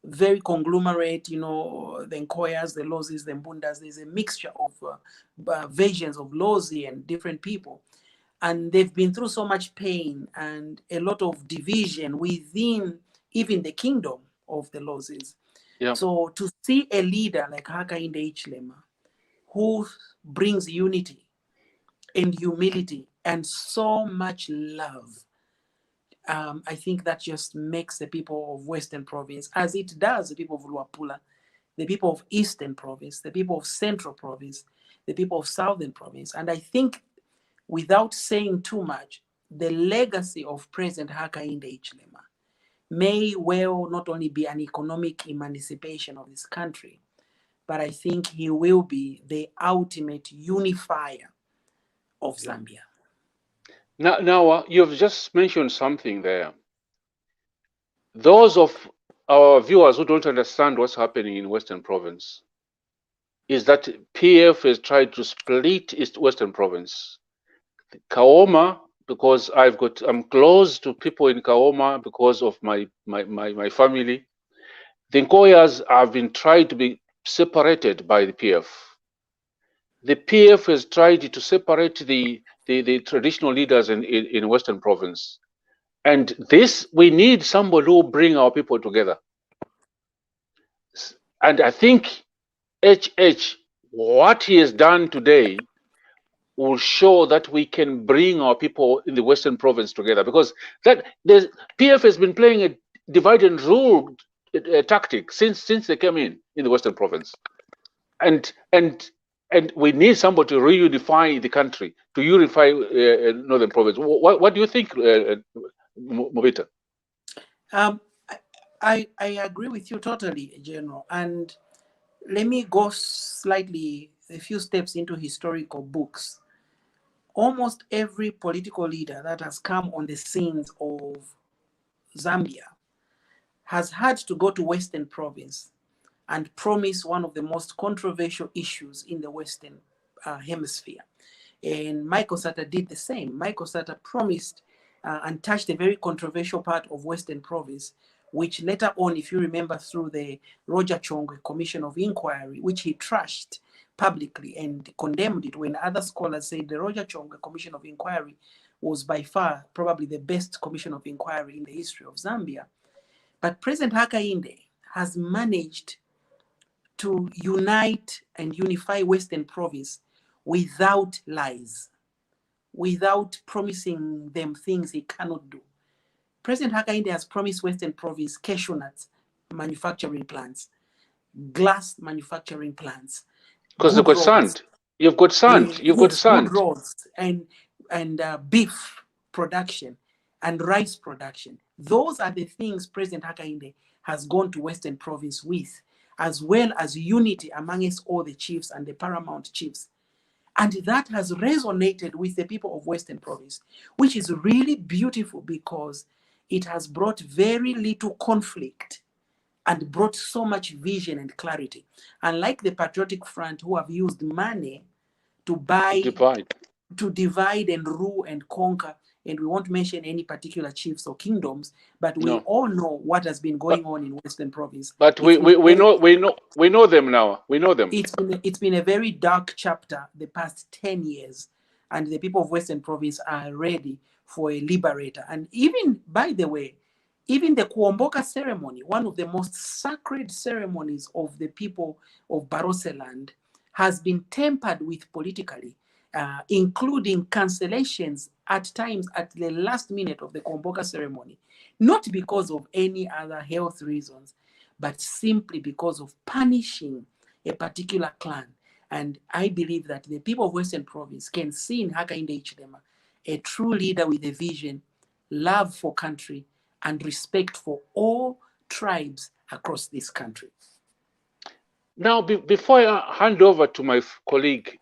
very conglomerate, the Nkoyas, the Lozis, the Mbundas. There's a mixture of versions of Lozi and different people. And they've been through so much pain and a lot of division within even the kingdom of the Lozis. So to see a leader like Hakainde Hichilema, who brings unity and humility and so much love, I think that just makes the people of Western Province, as it does the people of Luapula, the people of Eastern Province, the people of Central Province, the people of Southern Province. And I think, without saying too much, the legacy of President Hakainde Hichilema may well not only be an economic emancipation of this country, but I think he will be the ultimate unifier of Zambia. Now, you've just mentioned something there. Those of our viewers who don't understand what's happening in Western Province is that PF has tried to split its Western Province. Kaoma, because I'm close to people in Kaoma because of my family. The Nkoyas have been tried to be separated by the PF. The PF has tried to separate the traditional leaders in Western Province. And this, we need somebody who will bring our people together. And I think HH, what he has done today will show that we can bring our people in the Western Province together, because that the PF has been playing a divide and rule tactic since they came in the Western Province, and we need somebody to reunify the country, to unify Northern Province. What do you think, Movita? I agree with you totally, General. And let me go slightly a few steps into historical books. Almost every political leader that has come on the scenes of Zambia has had to go to Western Province and promise one of the most controversial issues in the Western hemisphere. And Michael Sata did the same. Michael Sata promised and touched a very controversial part of Western Province, which later on, if you remember, through the Roger Chongwe Commission of Inquiry, which he trashed publicly and condemned it, when other scholars said the Roger Chongwe Commission of Inquiry was by far probably the best commission of inquiry in the history of Zambia. But President Hakainde has managed to unite and unify Western Province without lies, without promising them things he cannot do. President Hakainde has promised Western Province cashew nuts manufacturing plants, glass manufacturing plants. Because they've got sand. You've got sand. You've got sand. Good roads and beef production and rice production. Those are the things President Hakainde has gone to Western Province with, as well as unity amongst all the chiefs and the paramount chiefs. And that has resonated with the people of Western Province, which is really beautiful because it has brought very little conflict and brought so much vision and clarity. Unlike the Patriotic Front, who have used money to divide and rule and conquer, and we won't mention any particular chiefs or kingdoms, but we all know what has been going on in Western Province. But we know them now. We know them. It's been a very dark chapter the past 10 years, and the people of Western Province are ready for a liberator. And even, by the way, even the Kuomboka ceremony, one of the most sacred ceremonies of the people of Baroseland, has been tempered with politically, including cancellations at times at the last minute of the Kuomboka ceremony, not because of any other health reasons, but simply because of punishing a particular clan. And I believe that the people of Western Province can see in Hakainde Hichilema a true leader with a vision, love for country, and respect for all tribes across this country. Now, before I hand over to my colleague,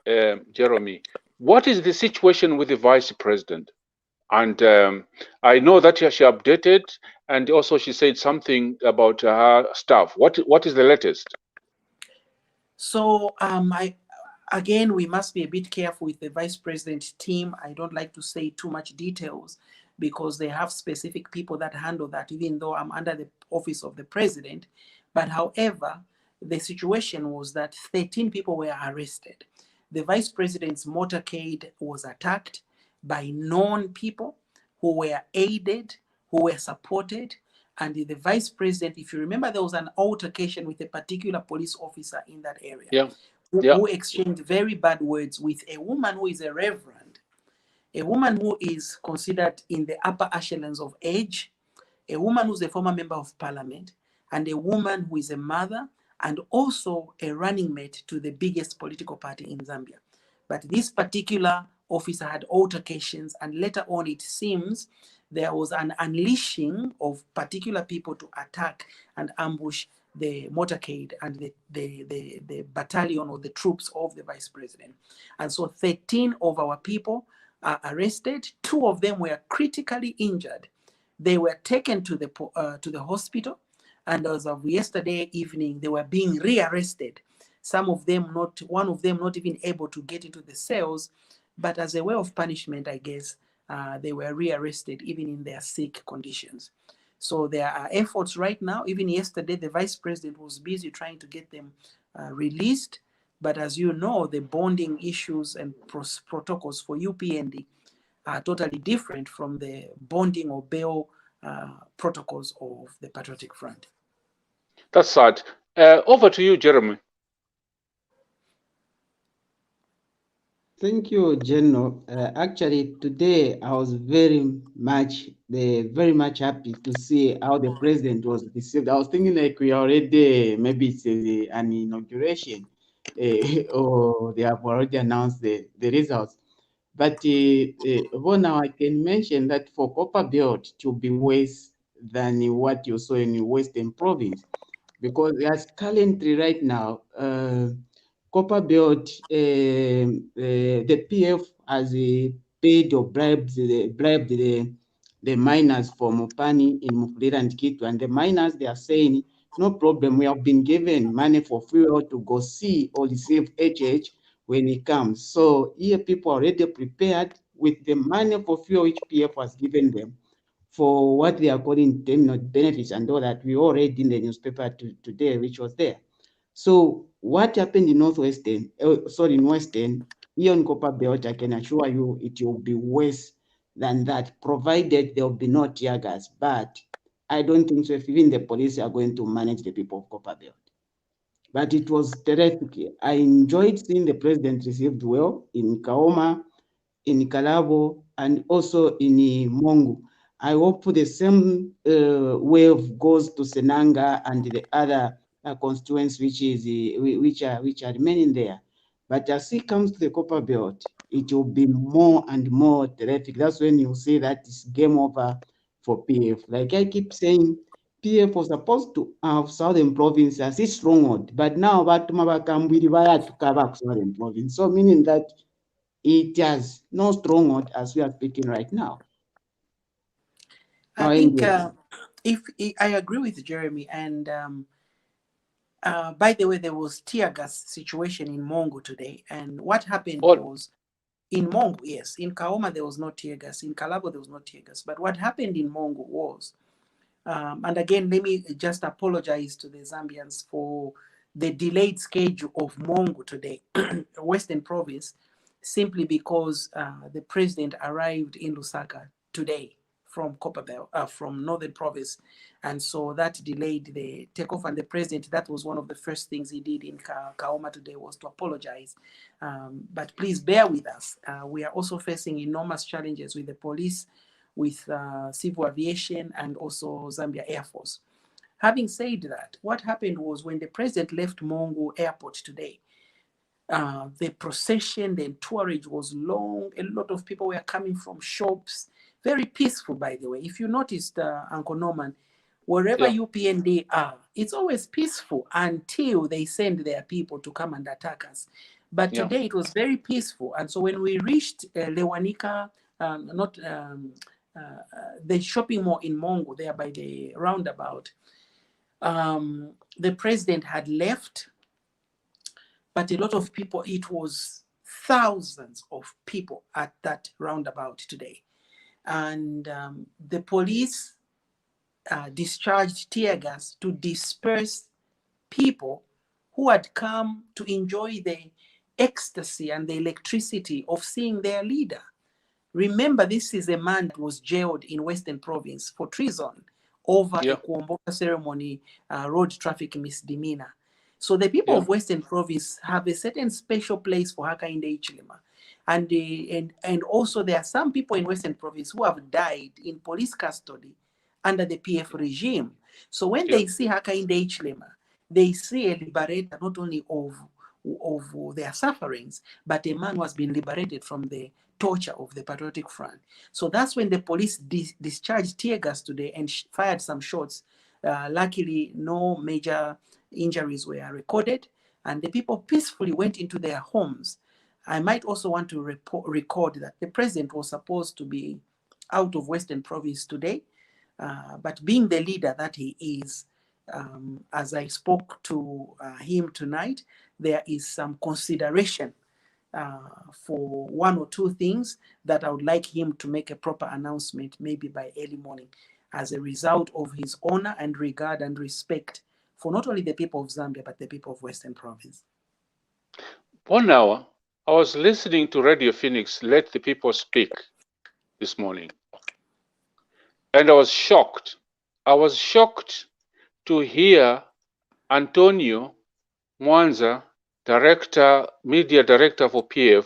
Jeremy, what is the situation with the vice president? And I know that she updated, and also she said something about her staff. What is the latest? So again, we must be a bit careful with the vice president team. I don't like to say too much details because they have specific people that handle that, even though I'm under the office of the president. But however, the situation was that 13 people were arrested. The vice president's motorcade was attacked by known people who were aided, who were supported. And the vice president, if you remember, there was an altercation with a particular police officer in that area who exchanged very bad words with a woman who is a reverend, a woman who is considered in the upper echelons of age, a woman who's a former member of parliament, and a woman who is a mother and also a running mate to the biggest political party in Zambia. But this particular officer had altercations, and later on it seems there was an unleashing of particular people to attack and ambush the motorcade and the battalion or the troops of the vice president. And so 13 of our people are arrested. 2 of them were critically injured. They were taken to the hospital, and as of yesterday evening, they were being rearrested. Some of them not, one of them not even able to get into the cells, but as a way of punishment, I guess, they were rearrested even in their sick conditions. So there are efforts right now. Even yesterday, the vice president was busy trying to get them released. But as you know, the bonding issues and protocols for UPND are totally different from the bonding or bail protocols of the Patriotic Front. That's sad. Over to you, Jeremy. Thank you, General. Actually, today I was very much happy to see how the president was received. I was thinking like we already, maybe it's an inauguration, or they have already announced the results. But well, now I can mention that for Copper Belt to be worse than what you saw in Western Province, because as currently right now, Copper Belt, the PF has paid or bribed the miners for Mopani in Mufulira and Kitu, and the miners, they are saying, no problem, we have been given money for fuel to go see or receive HH when it comes. So here people are already prepared with the money for fuel which PF has given them for what they are calling terminal benefits and all that. We all read in the newspaper today, which was there. So what happened in Northwestern, in Western, here on Copper Belt, I can assure you it will be worse than that, provided there will be no tear gas. But I don't think so if even the police are going to manage the people of Copper Belt. But it was terrific. I enjoyed seeing the president received well in Kaoma, in Kalabo, and also in Mongu. I hope the same wave goes to Senanga and the other constituents which are remaining there. But as it comes to the Copper Belt, it will be more and more terrific. That's when you see that it's game over for PF. Like I keep saying, PF was supposed to have southern province as its stronghold, but now to cover southern province. So meaning that it has no stronghold as we are speaking right now. I think if I agree with Jeremy, and by the way, there was tear gas situation in Mongo today, and what happened was in Mongo, yes, in Kaoma there was no tear gas, in Kalabo there was no tear gas, but what happened in Mongo was, and again, let me just apologize to the Zambians for the delayed schedule of Mongo today, Western Province, simply because the president arrived in Lusaka today from Copperbelt, from Northern Province. And so that delayed the takeoff, and the president, that was one of the first things he did in Kaoma today, was to apologize. But please bear with us. We are also facing enormous challenges with the police, with civil aviation, and also Zambia Air Force. Having said that, what happened was when the president left Mongo Airport today, the procession, the entourage was long. A lot of people were coming from shops. Very peaceful, by the way. If you noticed, Uncle Norman, wherever UPND are, it's always peaceful until they send their people to come and attack us. But today it was very peaceful. And so when we reached Lewanika, the shopping mall in Mongo, there by the roundabout, the president had left, but a lot of people, it was thousands of people at that roundabout today. And the police discharged tear gas to disperse people who had come to enjoy the ecstasy and the electricity of seeing their leader. Remember, this is a man that was jailed in Western Province for treason over a Kuomboka ceremony, road traffic misdemeanor. So the people of Western Province have a certain special place for Hakainde Hichilema. And also there are some people in Western Province who have died in police custody under the PF regime. So when they see Hakainde Hichilema, they see a liberator not only of their sufferings, but a man who has been liberated from the torture of the Patriotic Front. So that's when the police discharged tear gas today and fired some shots. Luckily, no major injuries were recorded, and the people peacefully went into their homes. I might also want to record that the president was supposed to be out of Western Province today, but being the leader that he is, as I spoke to him tonight, there is some consideration for one or two things that I would like him to make a proper announcement, maybe by early morning, as a result of his honor and regard and respect for not only the people of Zambia, but the people of Western Province. 1 hour, I was listening to Radio Phoenix, Let the People Speak, this morning. And I was shocked. I was shocked to hear Antonio Mwanza, media director for PF,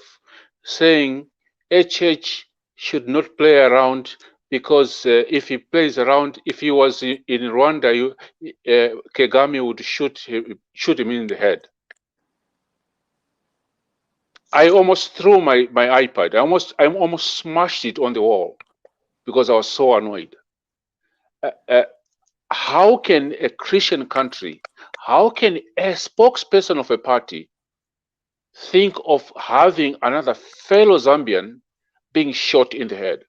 saying HH should not play around because if he plays around, if he was in Rwanda, Kagame would shoot him in the head. I almost threw my iPad. I almost smashed it on the wall because I was so annoyed. How can a Christian country, how can a spokesperson of a party think of having another fellow Zambian being shot in the head?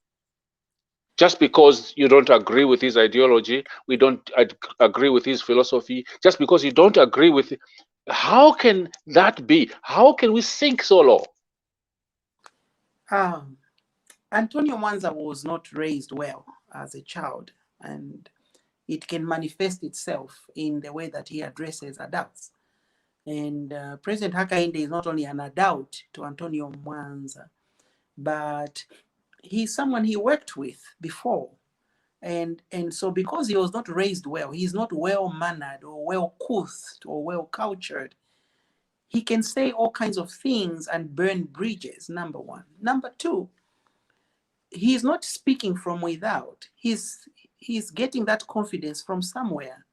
Just because you don't agree with his ideology, we don't agree with his philosophy, just because you don't agree with it. How can that be? How can we sink so low? Antonio Mwanza was not raised well as a child, and it can manifest itself in the way that he addresses adults. And President Hakainde is not only an adult to Antonio Mwanza, but he's someone he worked with before. And so because he was not raised well, he's not well-mannered or well-couthed or well-cultured, he can say all kinds of things and burn bridges, number one. Number two, he's not speaking from without. He's getting that confidence from somewhere.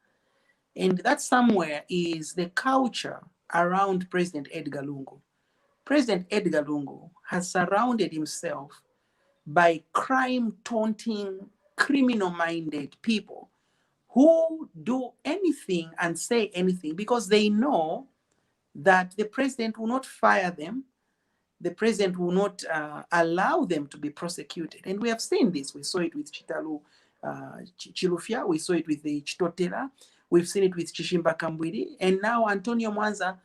And that somewhere is the culture around President Edgar Lungu. President Edgar Lungu has surrounded himself by crime-taunting, criminal-minded people who do anything and say anything because they know that the president will not fire them, the president will not allow them to be prosecuted. And we have seen this. We saw it with Chitalu Chilufya, we saw it with the Chitotela, we've seen it with Chishimba Kambwidi, and now Antonio Mwanza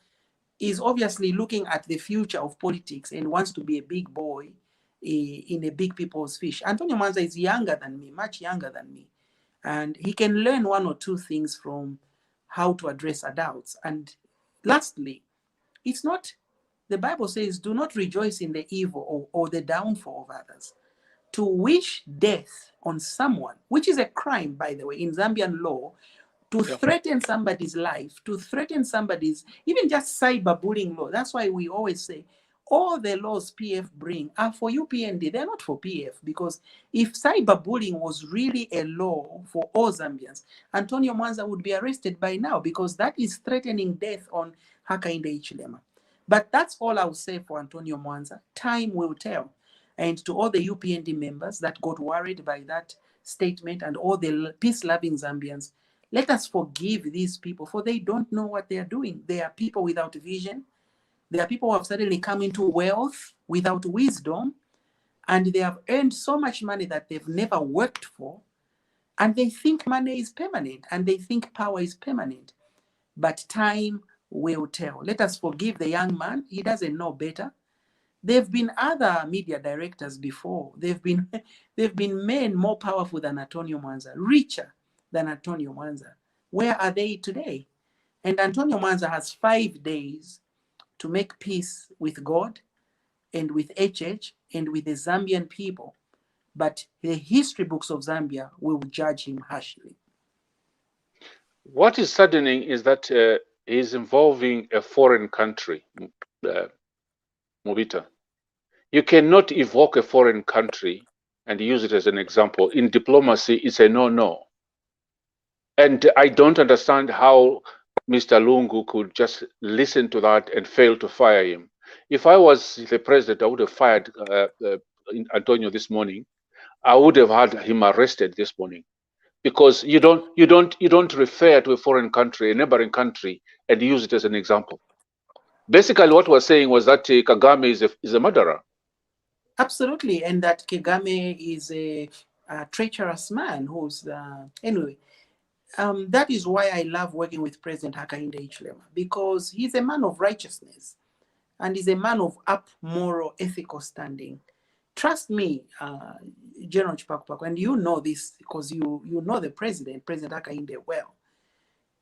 is obviously looking at the future of politics and wants to be a big boy in a big people's fish. Antonio Mwanza is younger than me, much younger than me. And he can learn one or two things from how to address adults. And lastly, it's not, the Bible says, do not rejoice in the evil or the downfall of others. To wish death on someone, which is a crime, by the way, in Zambian law, to threaten somebody's life, to threaten somebody's, even just cyberbullying law. That's why we always say, all the laws PF bring are for UPND. They're not for PF, because if cyberbullying was really a law for all Zambians, Antonio Mwanza would be arrested by now, because that is threatening death on Hakainde Hichilema. But that's all I'll say for Antonio Mwanza. Time will tell. And to all the UPND members that got worried by that statement and all the peace-loving Zambians, let us forgive these people, for they don't know what they are doing. They are people without vision. They are people who have suddenly come into wealth without wisdom, and they have earned so much money that they've never worked for, and they think money is permanent, and they think power is permanent. But time will tell. Let us forgive the young man. He doesn't know better. There have been other media directors before. They've been men more powerful than Antonio Mwanza, richer than Antonio Mwanza. Where are they today? And Antonio Mwanza has 5 days to make peace with God and with HH and with the Zambian people. But the history books of Zambia will judge him harshly. What is saddening is that he's involving a foreign country, Mobita. You cannot evoke a foreign country and use it as an example. In diplomacy, it's a no-no. And I don't understand how Mr. Lungu could just listen to that and fail to fire him. If I was the president, I would have fired Antonio this morning, I would have had him arrested this morning, because you don't refer to a foreign country, a neighboring country, and use it as an example. Basically, what we're saying was that Kagame is a murderer. Absolutely, and that Kagame is a treacherous man who's anyway. That is why I love working with President Hakainde Hichilema, because he's a man of righteousness and he's a man of up moral, ethical standing. Trust me, General Chipakupaku, and you know this because you know the President Hakainde well.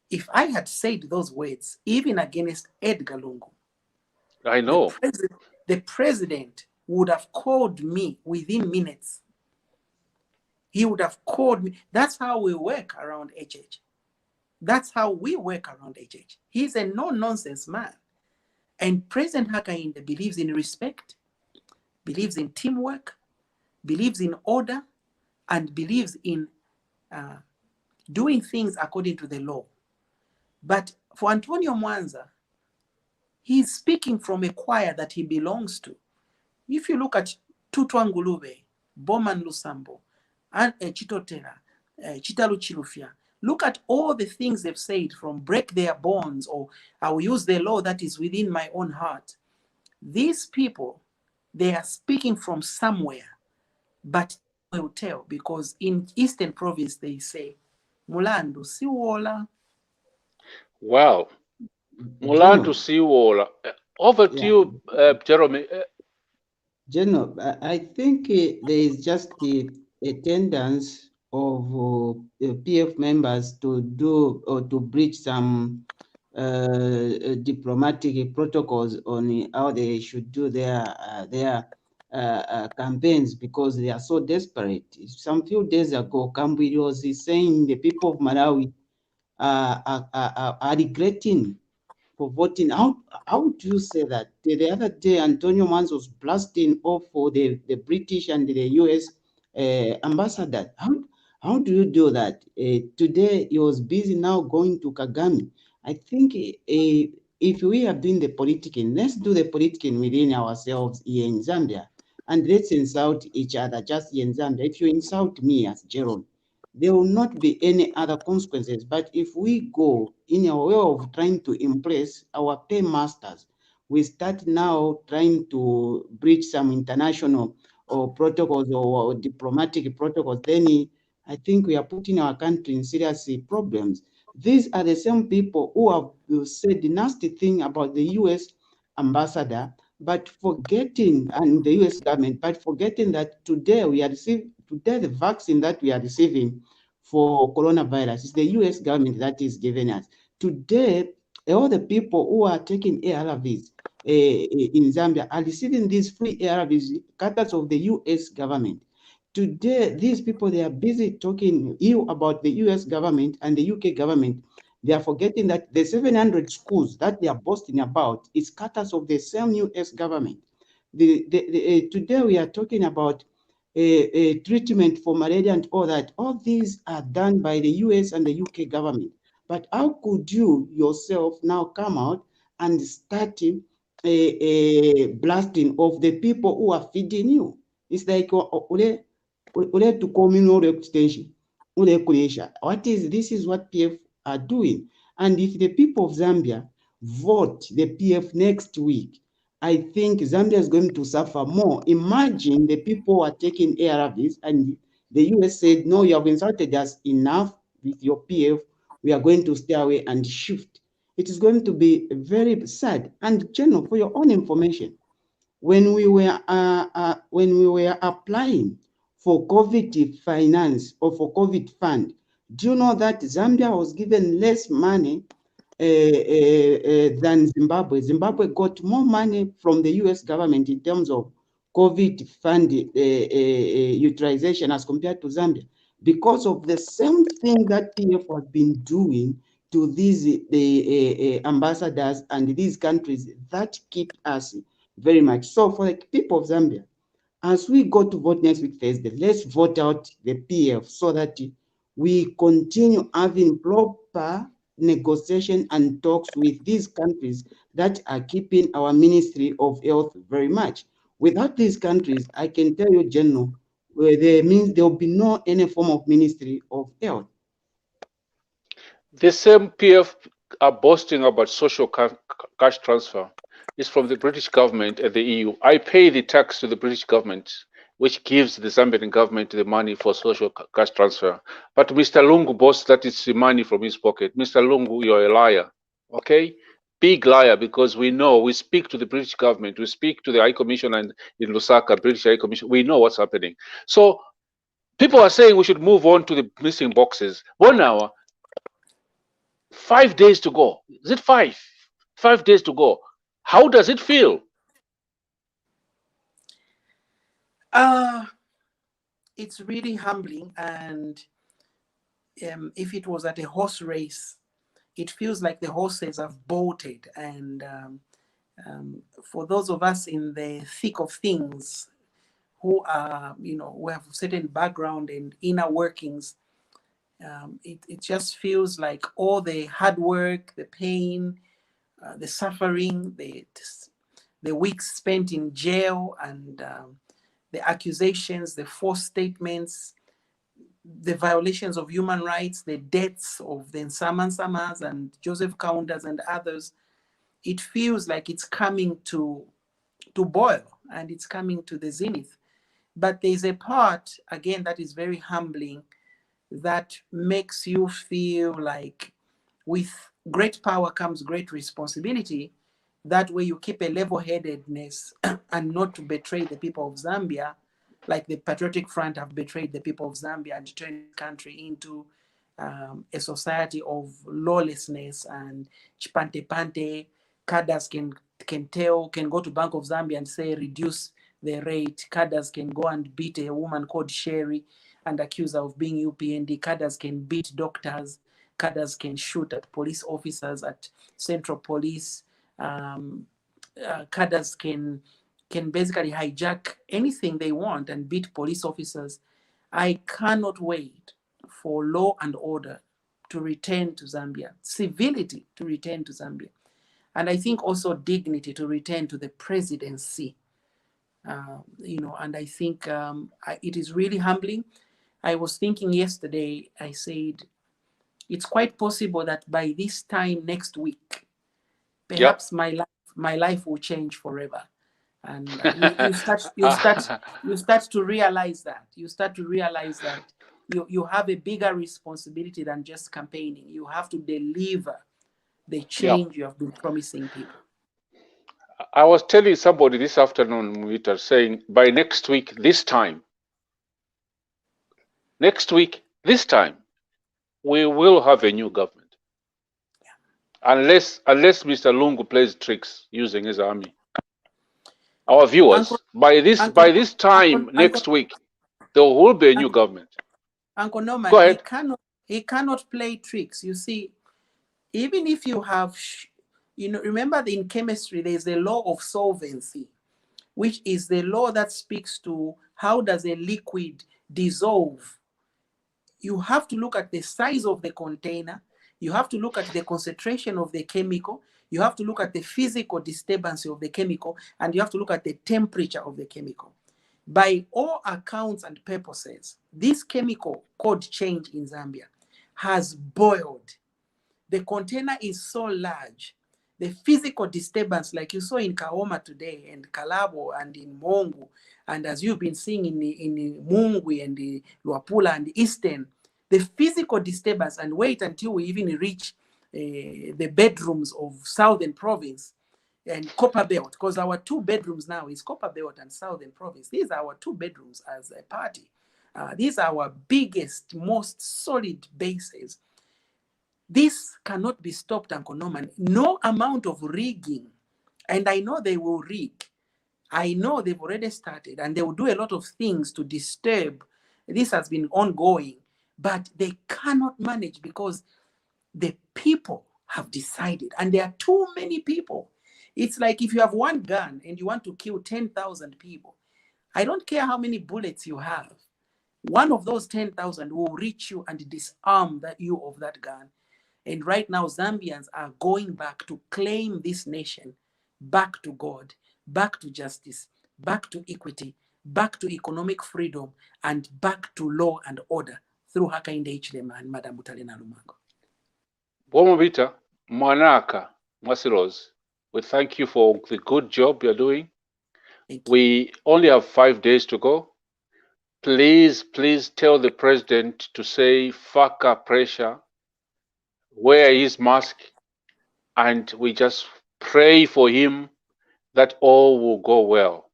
If I had said those words, even against Edgar Lungu, I know. The president would have called me within minutes. He would have called me. That's how we work around HH. That's how we work around HH. He's a no-nonsense man. And President Hakainde believes in respect, believes in teamwork, believes in order, and believes in doing things according to the law. But for Antonio Mwanza, he's speaking from a choir that he belongs to. If you look at Tutwa Ngulube, Bowman Lusambo, and Chitotera, Chitalu Chilufya, look at all the things they've said, from break their bonds, or I will use the law that is within my own heart. These people, they are speaking from somewhere, but I will tell, because in Eastern Province they say, Mulandu siwola. Wow. Mulandu siwola. Over to you, Jeremy. General, I think there is just a tendency of PF members to do or to breach some diplomatic protocols on how they should do their campaigns, because they are so desperate. Some few days ago, Kambwi was saying the people of Malawi are regretting for voting. How do you say that? The other day, Antonio Mwanza was blasting off for the British and the US ambassador. How do you do that? Today, he was busy now going to Kagame. I think if we are doing the politicking, let's do the politicking within ourselves here in Zambia. And let's insult each other just here in Zambia. If you insult me as Jerome, there will not be any other consequences. But if we go in a way of trying to impress our paymasters, we start now trying to breach some international or protocols or diplomatic protocols, then I think we are putting our country in serious problems. These are the same people who have said the nasty thing about the US ambassador, but forgetting, and the US government, but forgetting that today the vaccine that we are receiving for coronavirus is the US government that is giving us. Today, all the people who are taking ARVs in Zambia are receiving these free ARVs, cutters of the US government. Today, these people, they are busy talking ill about the US government and the UK government. They are forgetting that the 700 schools that they are boasting about is cutters of the same US government. Today, we are talking about a treatment for malaria and all that. All these are done by the US and the UK government. But how could you yourself now come out and start a blasting of the people who are feeding you? It's like to communal extension. This is what PF are doing. And if the people of Zambia vote the PF next week, I think Zambia is going to suffer more. Imagine the people who are taking ARVs and the US said, no, you have insulted us enough with your PF. We are going to stay away and shift. It is going to be very sad. And General, for your own information, when we were applying for COVID finance or for COVID fund, do you know that Zambia was given less money than Zimbabwe? Zimbabwe got more money from the US government in terms of COVID fund utilization as compared to Zambia, because of the same thing that PF has been doing to these ambassadors and these countries that keep us very much. So for the people of Zambia, as we go to vote next week Thursday, let's vote out the PF so that we continue having proper negotiation and talks with these countries that are keeping our Ministry of Health very much. Without these countries, I can tell you, General, there will be no any form of Ministry of Health. The same PF are boasting about social cash transfer is from the British government and the EU. I pay the tax to the British government, which gives the Zambian government the money for social cash transfer. But Mr. Lungu boasts that it's the money from his pocket. Mr. Lungu, you're a liar, okay? Big liar, because we know, we speak to the British government, we speak to the High Commission and in Lusaka, British High Commission, we know what's happening. So people are saying we should move on to the missing boxes. 1 hour, 5 days to go. Is it 5? 5 days to go. How does it feel? It's really humbling, and if it was at a horse race, it feels like the horses have bolted. And for those of us in the thick of things, who are, who have certain background and inner workings, it just feels like all the hard work, the pain, the suffering, the weeks spent in jail, and the accusations, the false statements, the violations of human rights, the deaths of the Nsamas and Joseph Kaundas and others, it feels like it's coming to boil, and it's coming to the zenith. But there's a part, again, that is very humbling, that makes you feel like with great power comes great responsibility. That way you keep a level-headedness and not to betray the people of Zambia, like the Patriotic Front have betrayed the people of Zambia and turned the country into a society of lawlessness and chipante-pante. Cadres can go to Bank of Zambia and say reduce the rate. Cadres can go and beat a woman called Sherry and accuse her of being UPND. Cadres can beat doctors. Cadres can shoot at police officers at Central Police. Cadres can basically hijack anything they want and beat police officers. I cannot wait for law and order to return to Zambia, civility to return to Zambia, and I think also dignity to return to the presidency. And I think it is really humbling. I was thinking yesterday, I said, it's quite possible that by this time next week, perhaps my life will change forever. And you start to realize that. You start to realize that you have a bigger responsibility than just campaigning. You have to deliver the change you have been promising people. I was telling somebody this afternoon, Mwita, saying by next week, this time, we will have a new government. Unless Mr. Lungu plays tricks using his army. Our viewers, by this time next week, there will be a new government. Uncle Norman, go ahead. He cannot play tricks. You see, even if you have, remember in chemistry, there's a law of solvency, which is the law that speaks to how does a liquid dissolve. You have to look at the size of the container. You have to look at the concentration of the chemical. You have to look at the physical disturbance of the chemical, and you have to look at the temperature of the chemical. By all accounts and purposes, this chemical code change in Zambia has boiled. The container is so large. The physical disturbance, like you saw in Kaoma today, and Kalabo, and in Mongu, and as you've been seeing in Mungwi and the Luapula and the Eastern, the physical disturbance, and wait until we even reach the bedrooms of Southern Province and Copper Belt, because our 2 bedrooms now is Copper Belt and Southern Province. These are our 2 bedrooms as a party. These are our biggest, most solid bases. This cannot be stopped, Uncle Norman. No amount of rigging, and I know they will rig. I know they've already started, and they will do a lot of things to disturb. This has been ongoing, but they cannot manage because the people have decided, and there are too many people. It's like if you have 1 gun and you want to kill 10,000 people, I don't care how many bullets you have. One of those 10,000 will reach you and disarm you of that gun. And right now, Zambians are going back to claim this nation back to God, back to justice, back to equity, back to economic freedom, and back to law and order through Hakainde Hichilema and Madam Butalina Lumango. Bomobita, Manaka, Masiros, we thank you for the good job you're doing. We only have 5 days to go. Please tell the president to say fuck up pressure, wear his mask, and we just pray for him that all will go well.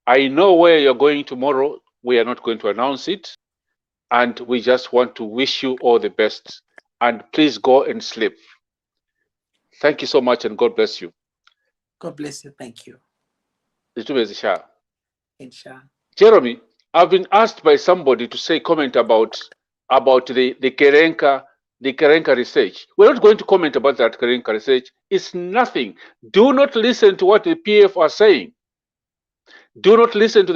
I know where you're going tomorrow. We are not going to announce it. And we just want to wish you all the best. And please go and sleep. Thank you so much, and God bless you. God bless you. Thank you. Inshallah. Jeremy, I've been asked by somebody to say comment about the Kerenka research. We're not going to comment about that Kerenka research. It's nothing. Do not listen to what the PF are saying. Do not listen to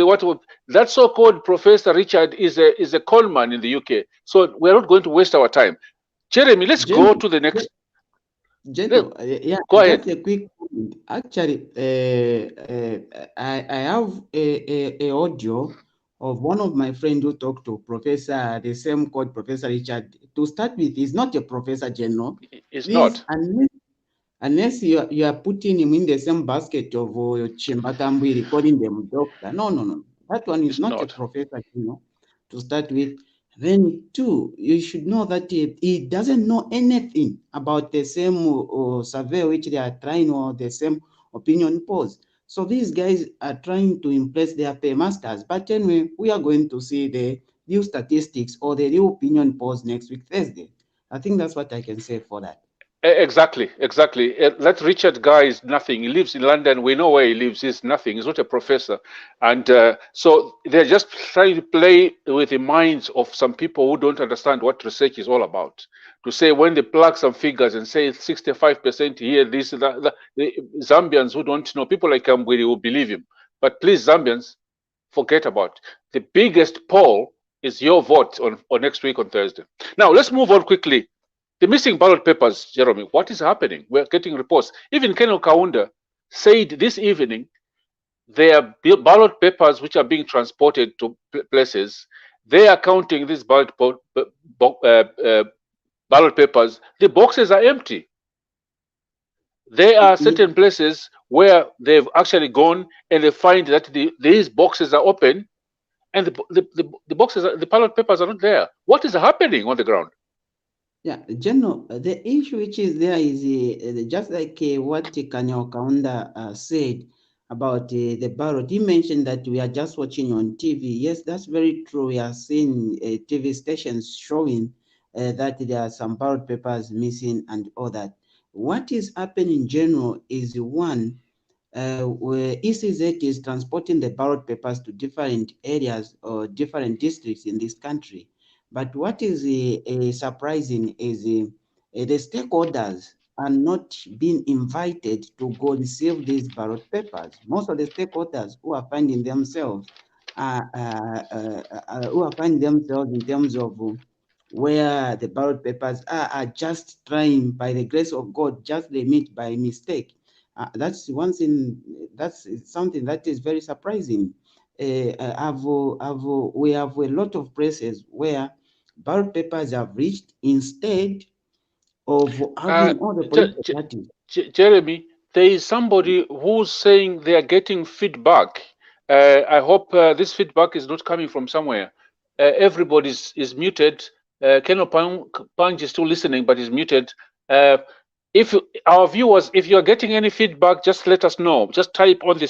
that so-called Professor Richard is a conman in the UK. So we're not going to waste our time. Jeremy, let's go to the next. Yeah, go ahead. Just a quick comment. Actually, I have a audio of one of my friends who talked to Professor, the same called Professor Richard. To start with, he's not a Professor General. It's not. Unless you are putting him in the same basket of Chimbakambwi, calling them doctor. No. That one is not a Professor General to start with. Then two, you should know that he doesn't know anything about the same survey which they are trying, or the same opinion polls. So these guys are trying to impress their paymasters. But anyway, we are going to see the new statistics or the new opinion polls next week, Thursday. I think that's what I can say for that. Exactly. That Richard guy is nothing. He lives in London. We know where he lives. He's nothing. He's not a professor. And so they're just trying to play with the minds of some people who don't understand what research is all about. To say when they plug some figures and say 65% here, this, that, the Zambians who don't know, people like Kamwiri will believe him. But please, Zambians, forget about it. The biggest poll is your vote on next week on Thursday. Now, let's move on quickly. The missing ballot papers, Jeremy, what is happening? We're getting reports. Even Kaoma Kaunda said this evening there are ballot papers which are being transported to places. They are counting these ballot papers. The boxes are empty. There are certain places where they've actually gone and they find that these boxes are open and the ballot papers are not there. What is happening on the ground? Yeah, General, the issue which is there is just like what Kaoma Kaunda said about the ballot. He mentioned that we are just watching on TV. Yes, that's very true. We are seeing TV stations showing that there are some ballot papers missing and all that. What is happening in general is one, where ECZ is transporting the ballot papers to different areas or different districts in this country. But what is surprising is the stakeholders are not being invited to go receive these ballot papers. Most of the stakeholders who are finding themselves in terms of where the ballot papers are just trying, by the grace of God, just they meet by mistake. That's one thing. That's something that is very surprising. We have a lot of places where ballot papers have reached instead of having all the political parties. Jeremy, there is somebody who's saying they are getting feedback. I hope this feedback is not coming from somewhere. Everybody is muted. Kaoma Panji is still listening, but is muted. If our viewers, if you are getting any feedback, just let us know. Just type on the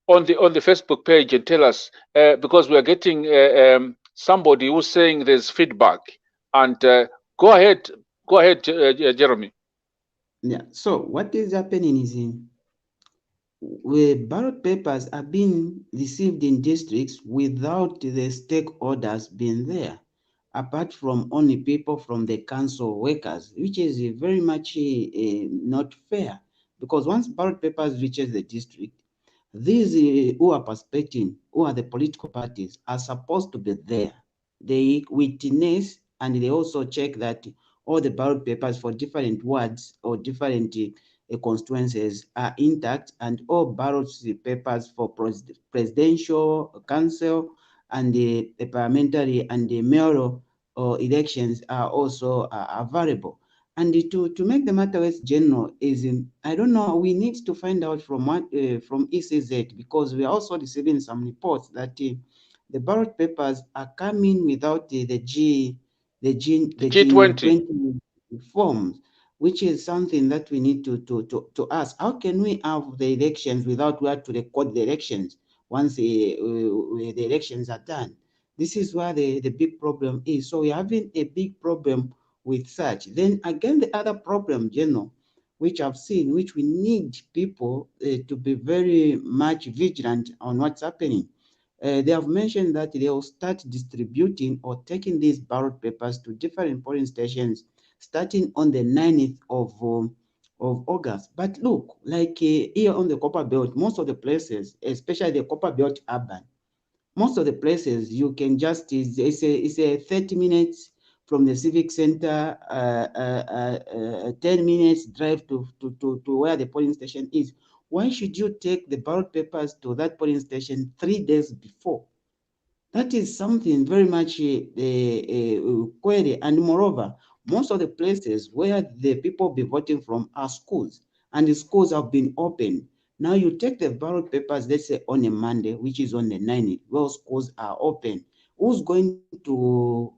Facebook page and tell us, because we are getting somebody who's saying there's feedback. And go ahead, Jeremy. Yeah. So what is happening is where ballot papers are being received in districts without the stakeholders being there, apart from only people from the council workers, which is very much not fair, because once ballot papers reaches the district, these who are participating, who are the political parties, are supposed to be there. They witness and they also check that all the ballot papers for different wards or different constituencies are intact, and all ballot papers for presidential, council, and the parliamentary and the mayoral elections are also available. And to make the matter less general is, I don't know, we need to find out from from ECZ, because we are also receiving some reports that the ballot papers are coming without the G20 forms, which is something that we need to ask. How can we have the elections without we have to record the elections once the elections are done? This is where the big problem is. So we're having a big problem with such. Then again, the other problem, General, which I've seen, which we need people to be very much vigilant on what's happening. They have mentioned that they will start distributing or taking these ballot papers to different polling stations starting on the 9th of August. But look, like here on the Copper Belt, most of the places, especially the Copper Belt urban, most of the places you can just, it's a 30 minutes from the civic center, 10 minutes drive to where the polling station is. Why should you take the ballot papers to that polling station 3 days before? That is something very much query. And moreover, most of the places where the people be voting from are schools, and the schools have been open. Now you take the ballot papers, let's say on a Monday, which is on the 9th, where schools are open. Who's going to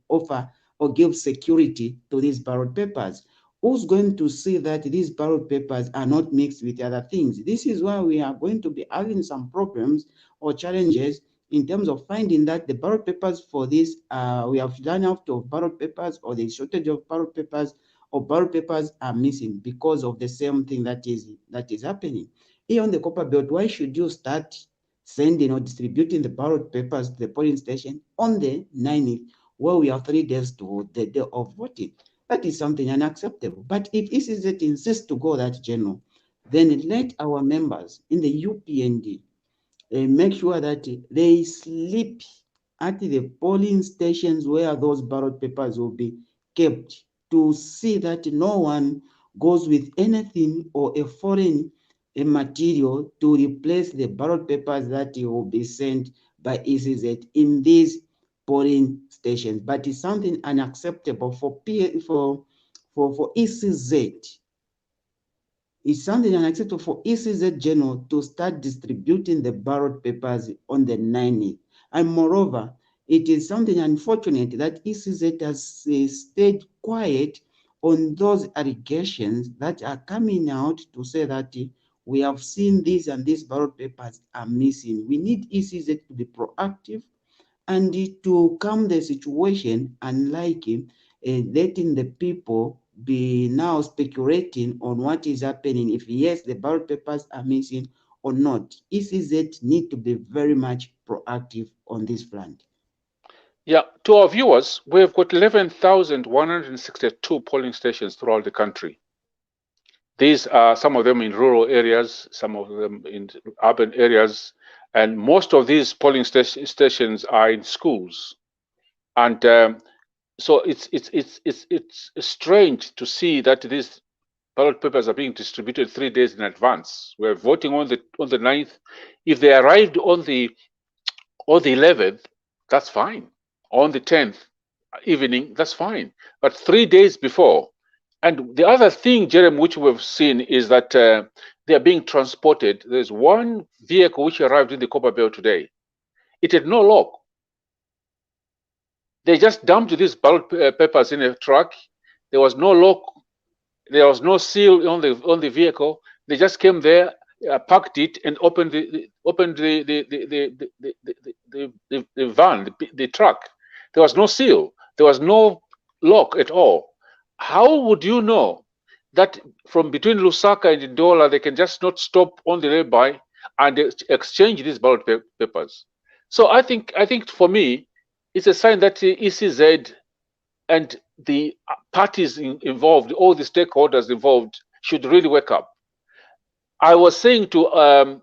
offer or give security to these ballot papers? Who's going to see that these ballot papers are not mixed with other things? This is why we are going to be having some problems or challenges in terms of finding that the ballot papers for this, we have run out of ballot papers, or the shortage of ballot papers, or ballot papers are missing because of the same thing that is happening. Here on the Copper Belt, why should you start sending or distributing the ballot papers to the polling station on the 9th, where we have 3 days to the day of voting? That is something unacceptable. But if ECZ insists to go that general, then let our members in the UPND make sure that they sleep at the polling stations where those ballot papers will be kept, to see that no one goes with anything or a foreign material to replace the ballot papers that will be sent by ECZ in these polling stations. But it's something unacceptable for ECZ. It's something unacceptable for ECZ General to start distributing the ballot papers on the 9th. And moreover, it is something unfortunate that ECZ has stayed quiet on those allegations that are coming out to say that we have seen these and these ballot papers are missing. We need ECZ to be proactive and to calm the situation, unlike letting the people be now speculating on what is happening, if yes, the ballot papers are missing or not. ECZ need to be very much proactive on this front. Yeah, to our viewers, we've got 11,162 polling stations throughout the country. These are some of them in rural areas, some of them in urban areas, and most of these polling stations are in schools. And so it's strange to see that these ballot papers are being distributed 3 days in advance. We're voting on the 9th. If they arrived on the 11th, that's fine. On the 10th evening, that's fine. But 3 days before. And the other thing, Jeremy, which we've seen is that they are being transported. There's one vehicle which arrived in the Copper Belt today. It had no lock. They just dumped these ballot papers in a truck. There was no lock. There was no seal on the vehicle. They just came there, packed it, and opened the van, the truck. There was no seal. There was no lock at all. How would you know that from between Lusaka and Ndola they can just not stop on the lay-by and exchange these ballot papers? So I think for me, it's a sign that the ECZ and the parties involved, all the stakeholders involved, should really wake up. I was saying to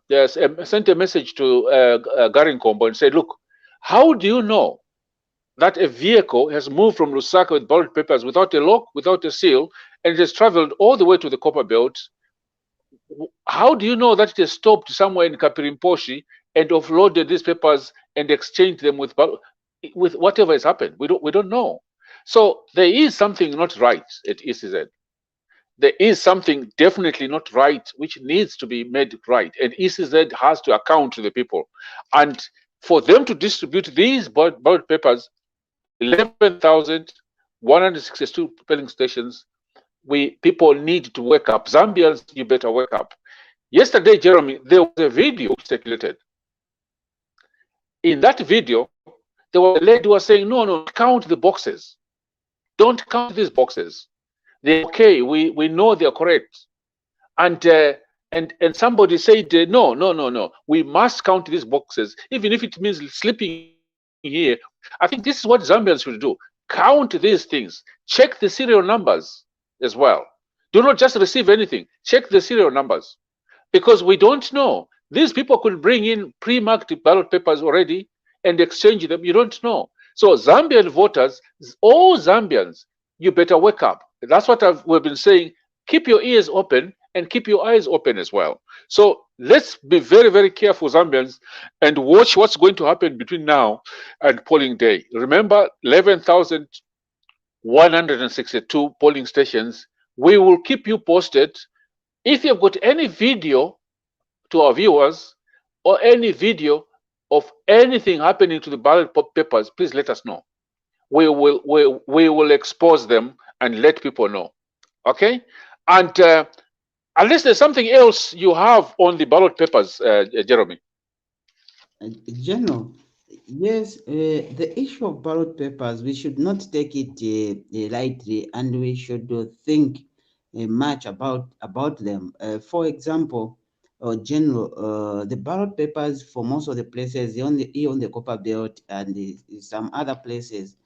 sent a message to Gary Nkombo and said, look, how do you know that a vehicle has moved from Lusaka with ballot papers without a lock, without a seal, and it has traveled all the way to the copper belt, how do you know that it has stopped somewhere in Kapirimposhi and offloaded these papers and exchanged them with whatever has happened? We don't know. So there is something not right at ECZ. There is something definitely not right, which needs to be made right. And ECZ has to account to the people. And for them to distribute these ballot papers, 11,162 polling stations, people need to wake up. Zambians, you better wake up. Yesterday, Jeremy, there was a video circulated. In that video, there was a lady who was saying, no, count the boxes. Don't count these boxes. They're okay. We know they're correct. And somebody said, no. We must count these boxes, even if it means sleeping here. I think this is what Zambians should do. Count these things. Check the serial numbers as well. Do not just receive anything. Check the serial numbers. Because we don't know. These people could bring in pre-marked ballot papers already and exchange them. You don't know. So Zambian voters, all Zambians, you better wake up. That's what we've been saying. Keep your ears open and keep your eyes open as well. So let's be very, very careful, Zambians, and watch what's going to happen between now and polling day. Remember, 11,162 polling stations. We will keep you posted. If you've got any video to our viewers or any video of anything happening to the ballot papers, please let us know. We will expose them and let people know. Okay? And unless there's something else you have on the ballot papers, Jeremy. General, yes, the issue of ballot papers, we should not take it lightly, and we should think much about them. For example, General, the ballot papers for most of the places, on the copper belt and some other places,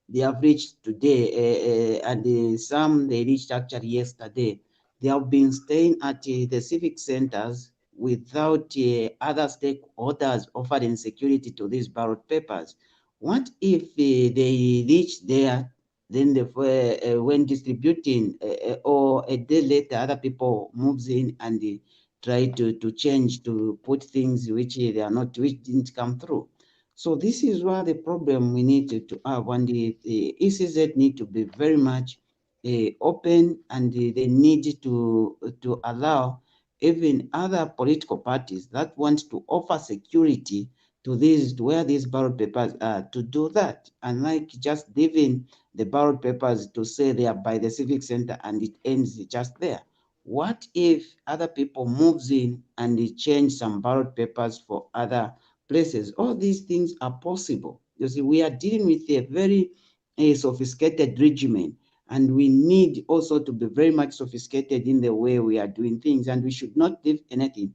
they have reached today, and some they reached actually yesterday. They have been staying at the civic centers without other stakeholders offering security to these ballot papers. What if they reach there, then when distributing, or a day later, other people moves in and try to change, to put things which they are not, which didn't come through? So this is where the problem we need to have, and the ECZ need to be very much open, and they need to allow even other political parties that want to offer security to these, where these ballot papers are, to do that, unlike just leaving the ballot papers to say they are by the civic center and it ends just there. What if other people moves in and they change some ballot papers for other places? All these things are possible. You see, we are dealing with a very sophisticated regimen, and we need also to be very much sophisticated in the way we are doing things, and we should not leave anything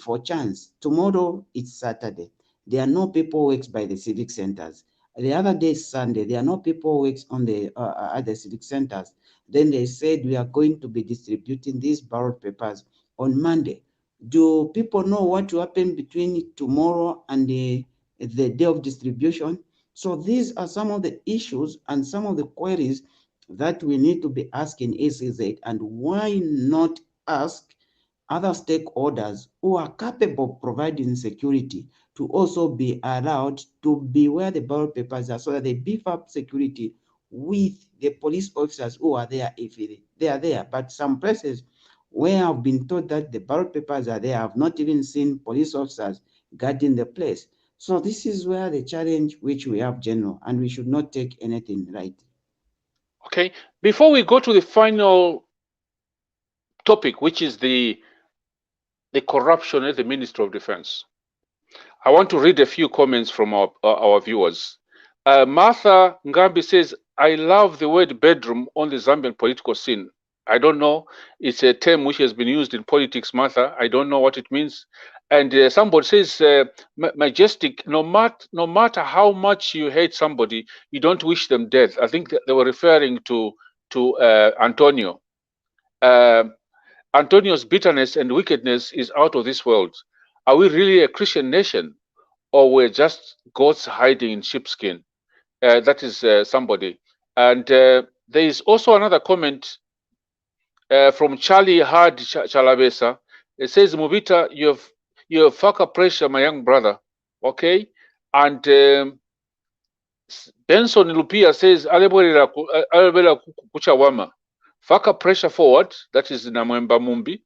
for chance. Tomorrow, it's Saturday. There are no people who works by the civic centers. The other day, Sunday, there are no people who works on the at the civic centers. Then they said we are going to be distributing these ballot papers on Monday. Do people know what will happen between tomorrow and the day of distribution? So these are some of the issues and some of the queries that we need to be asking ECZ, and why not ask other stakeholders who are capable of providing security to also be allowed to be where the ballot papers are, so that they beef up security with the police officers who are there if they are there. But some places where I've been told that the ballot papers are there, I've not even seen police officers guarding the place. So this is where the challenge which we have, General, and we should not take anything lightly. Okay, before we go to the final topic, which is the corruption at the Ministry of Defense, I want to read a few comments from our viewers. Martha Ngambi says, I love the word bedroom on the Zambian political scene. I don't know. It's a term which has been used in politics, Martha. I don't know what it means. And somebody says, Majestic, no matter how much you hate somebody, you don't wish them death. I think they were referring to Antonio. Antonio's bitterness and wickedness is out of this world. Are we really a Christian nation, or we're just goats hiding in sheepskin? That is somebody. And there is also another comment from Charlie Hard Chalabesa. It says, Mubita, you have fucker pressure, my young brother. Okay? And Benson Lupia says, alebela kuchawama. Fucker pressure forward. That is Namwemba Mumbi.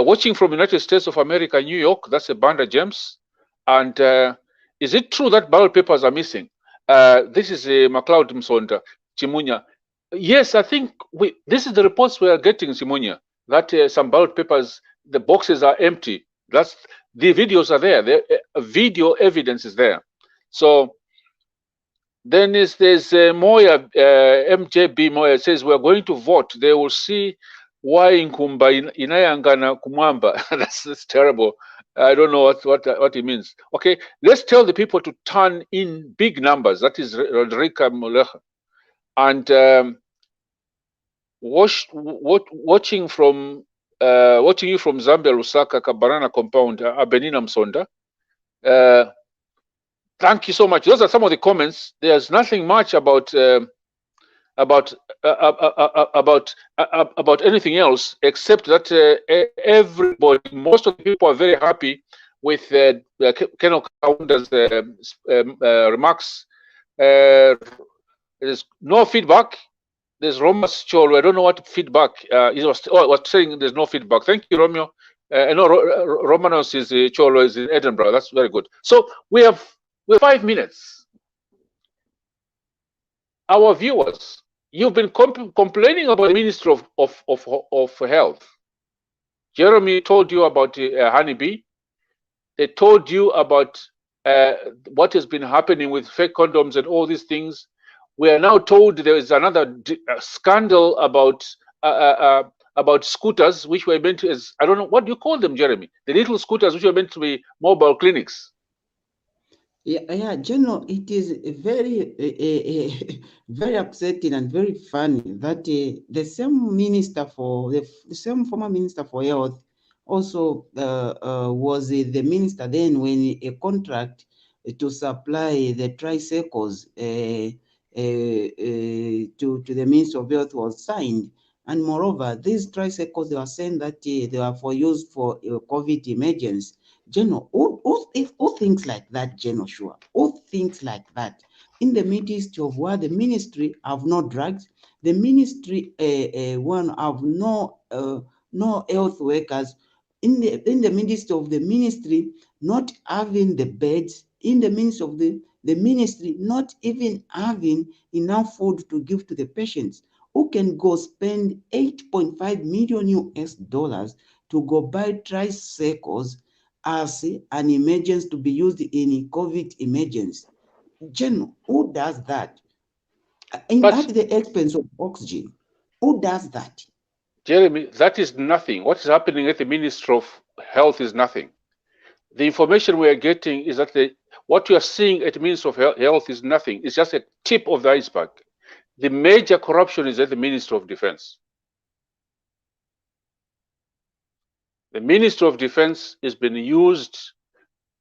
Watching from United States of America, New York. That's a Banda James. And is it true that ballot papers are missing? This is MacLeod Msonda, Chimunya. Yes, I think this is the reports we are getting, Chimunya, that some ballot papers, the boxes are empty. That's the videos are there. The video evidence is there. So then there's Moya, MJB Moya says we're going to vote. They will see why Nkumba inayangana kumwamba. That's terrible. I don't know what it means. Okay, let's tell the people to turn in big numbers. That is Rodrika Molecha. And watching you from Zambia, Lusaka, Kabarana compound, Abenina Msonda. Thank you so much. Those are some of the comments. There's nothing much about anything else except that everybody, most of the people are very happy with Keno Kaunda's remarks. There's no feedback. There's Romas Cholo. I don't know what feedback. He was saying there's no feedback. Thank you, Romeo. I know Romanos is Cholo is in Edinburgh. That's very good. So we have 5 minutes. Our viewers, you've been complaining about the Ministry of Health. Jeremy told you about honeybee. They told you about what has been happening with fake condoms and all these things. We are now told there is another scandal about scooters, which were meant to, as I don't know, what do you call them, Jeremy? The little scooters which were meant to be mobile clinics. Yeah, General, it is very, very upsetting and very funny that the same minister for the same former minister for health also was the minister then when a contract to supply the tricycles to the Ministry of Health was signed. And moreover, these tricycles, they were saying that they are for use for COVID emergency. General, who thinks like that, General? Sure, who thinks like that? In the midst of where the ministry have no drugs, the ministry one have no health workers. In the midst of the ministry not having the beds, in the midst of the ministry not even having enough food to give to the patients, who can go spend $8.5 million US to go buy tricycles as an emergency to be used in COVID emergency? General, who does that? At the expense of oxygen. Who does that? Jeremy, that is nothing. What is happening at the Ministry of Health is nothing. The information we are getting is that what you are seeing at the Ministry of Health is nothing. It's just a tip of the iceberg. The major corruption is at the Ministry of Defense. The Ministry of Defense has been used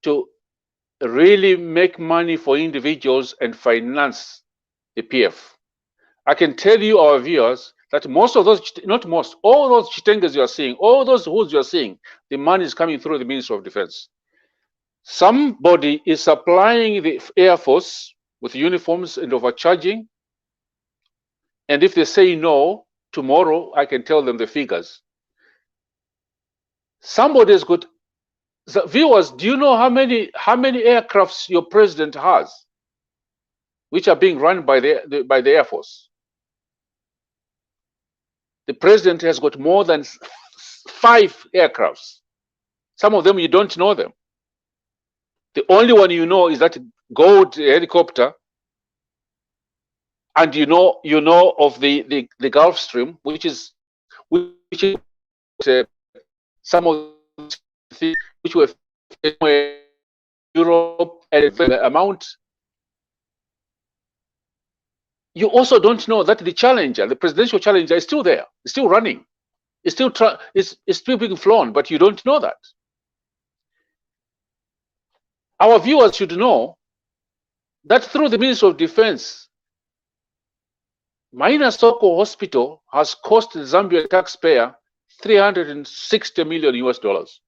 to really make money for individuals and finance the PF. I can tell you, our viewers, that most of those, not most, all those chitengas you are seeing, all those who's you are seeing, the money is coming through the Ministry of Defense. Somebody is supplying the Air Force with uniforms and overcharging. And if they say no, tomorrow I can tell them the figures. Somebody has got, viewers, do you know how many aircrafts your president has, which are being run by the Air Force? The president has got more than 5 aircrafts. Some of them you don't know them. The only one you know is that gold helicopter, and you know of the Gulfstream, which is some of the things which were Europe and the amount. You also don't know that the Challenger, the presidential Challenger, is still there, it's still running, it's still being flown, but you don't know that. Our viewers should know that through the Ministry of Defense, Maina Soko Hospital has cost the Zambian taxpayer 360 million US dollars.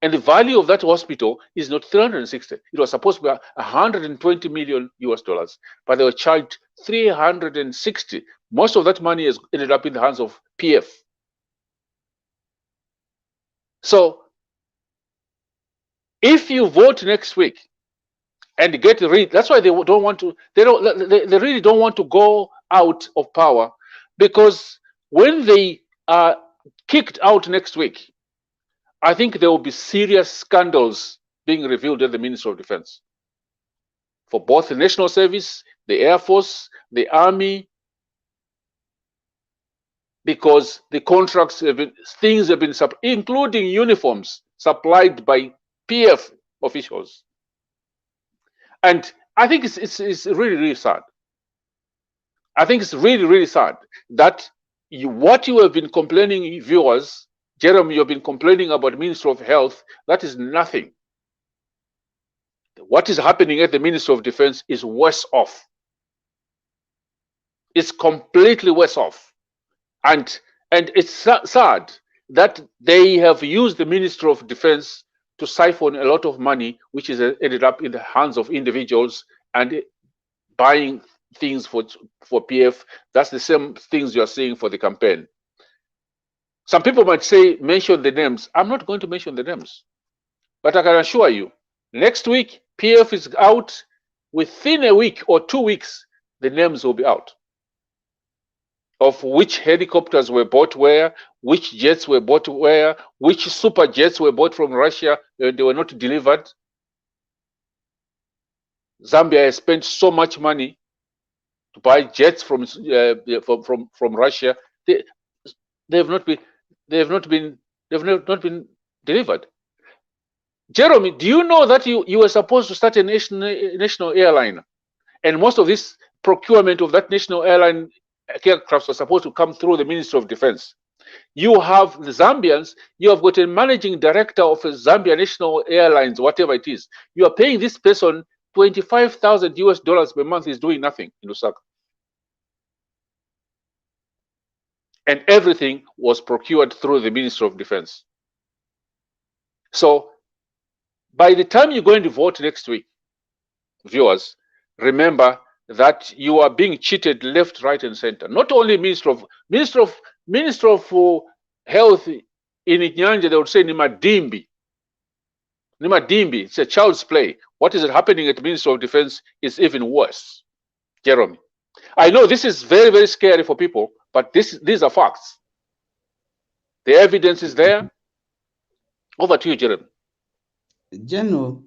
And the value of that hospital is not 360. It was supposed to be 120 million US dollars, but they were charged 360. Most of that money has ended up in the hands of PF. So if you vote next week and get rid, that's why they don't want to, they really don't want to go out of power, because when they are kicked out next week, I think there will be serious scandals being revealed at the Ministry of Defense for both the National Service, the Air Force, the Army, because the contracts have been, things have been, including uniforms, supplied by PF officials. And I think it's really, really sad. I think it's really, really sad that what you have been complaining, viewers, Jeremy, you've been complaining about Ministry of Health, that is nothing. What is happening at the Ministry of Defense is worse off. It's completely worse off. And it's sad that they have used the Ministry of Defense to siphon a lot of money, which is ended up in the hands of individuals and buying things for PF. That's the same things you are seeing for the campaign. Some people might say, mention the names. I'm not going to mention the names, but I can assure you, next week, PF is out. Within a week or 2 weeks, the names will be out of which helicopters were bought where, which jets were bought where, which super jets were bought from Russia, they were not delivered. Zambia has spent so much money to buy jets from Russia. They have not been delivered. Jeremy, do you know that you were supposed to start a national airline, and most of this procurement of that national airline aircraft was supposed to come through the Ministry of Defense? You have the Zambians, you have got a managing director of a Zambia National Airlines, whatever it is. You are paying this person $25,000 per month. Is doing nothing in Lusaka. And everything was procured through the Ministry of Defense. So by the time you're going to vote next week, viewers, remember that you are being cheated left, right, and center. Not only Minister of Health in Inyanja, they would say Nimadimbi. Nimadimbi, it's a child's play. What is happening at the Ministry of Defense is even worse. Jeremy, I know this is very, very scary for people, but these are facts. The evidence is there. Over to you, Jeremy. General,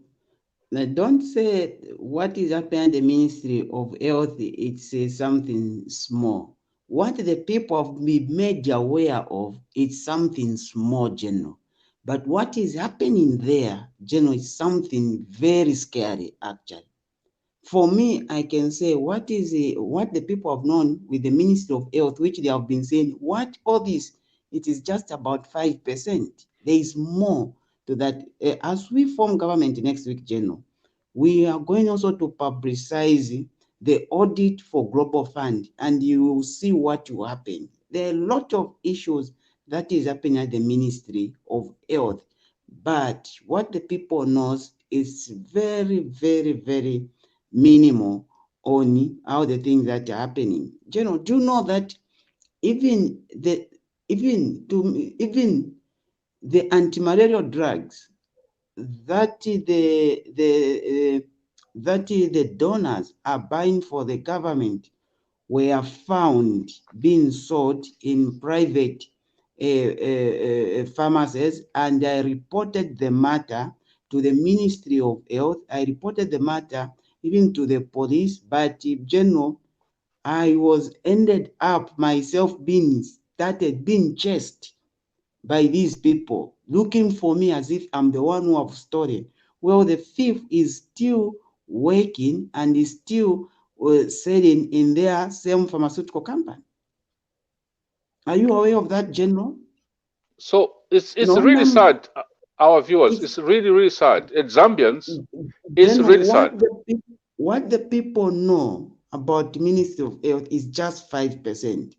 don't say what is happening at the Ministry of Health, it's something small. What the people have been made aware of, it's something small, General. But what is happening there, General, is something very scary, actually. For me, I can say what the people have known with the Ministry of Health, which they have been saying, what all this, it is just about 5%. There is more to that. As we form government next week, General, we are going also to publicize the audit for Global Fund, and you will see what will happen. There are a lot of issues that is happening at the Ministry of Health, but what the people knows is very, very, very minimal on how the things that are happening. General, do you know that even the anti-malarial drugs that the donors are buying for the government were found being sold in private pharmacies, and I reported the matter to the Ministry of Health. I reported the matter even to the police, but in general, I was ended up myself being chased by these people, looking for me as if I'm the one who have stolen. Well, the thief is still working and is still selling in their same pharmaceutical company. Are you aware of that, General? So it's really sad. our viewers. It's really, really sad. And Zambians, it's Then really sad. what the people know about the Ministry of Health is just 5%.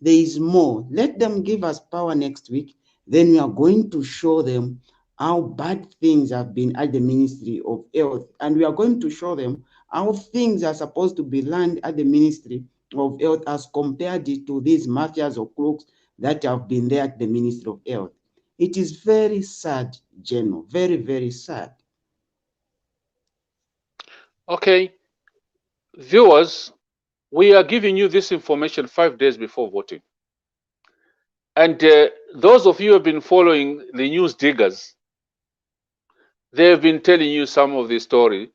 There is more. Let them give us power next week. Then we are going to show them how bad things have been at the Ministry of Health. And we are going to show them how things are supposed to be learned at the Ministry of Health as compared to these mafias or crooks that have been there at the Ministry of Health. It is very sad, General. Very, very sad. Okay, viewers, we are giving you this information 5 days before voting. And those of you who have been following the news diggers, they have been telling you some of the story,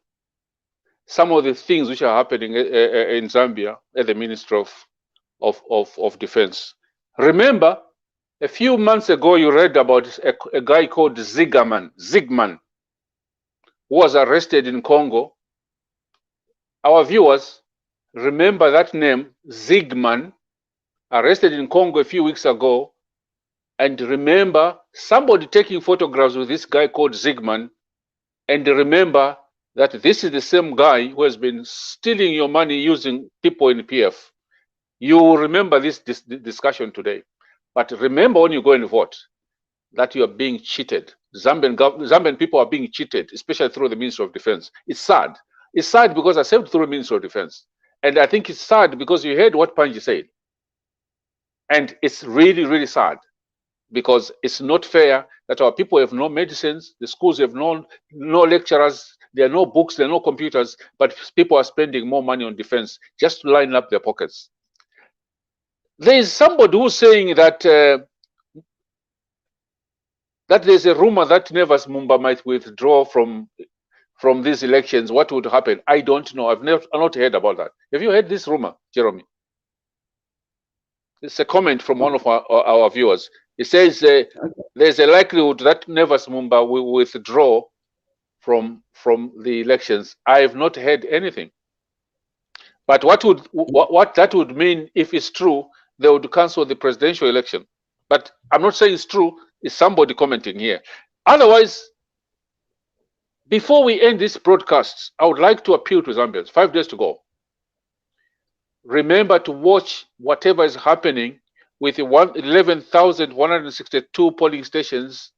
some of the things which are happening in Zambia at the Ministry of Defense. Remember, a few months ago, you read about a guy called Zigman, who was arrested in Congo. Our viewers, remember that name, Zigman, arrested in Congo a few weeks ago. And remember somebody taking photographs with this guy called Zigman. And remember that this is the same guy who has been stealing your money using people in PF. You will remember this discussion today. But remember when you go and vote, that you are being cheated. Zambian people are being cheated, especially through the Ministry of Defense. It's sad. It's sad because I served through the Ministry of Defense. And I think it's sad because you heard what Panji said. And it's really, really sad because it's not fair that our people have no medicines, the schools have no lecturers, there are no books, there are no computers, but people are spending more money on defense just to line up their pockets. There is somebody who's saying that that there's a rumor that Nevers Mumba might withdraw from these elections. What would happen? I don't know. I've not heard about that. Have you heard this rumor, Jeremy? It's a comment from one of our viewers. It says there's a likelihood that Nevers Mumba will withdraw from the elections. I have not heard anything. But what that would mean, if it's true, they would cancel the presidential election. But I'm not saying it's true. It's somebody commenting here. Otherwise, before we end this broadcast, I would like to appeal to Zambians. 5 days to go. Remember to watch whatever is happening with 11,162 polling stations.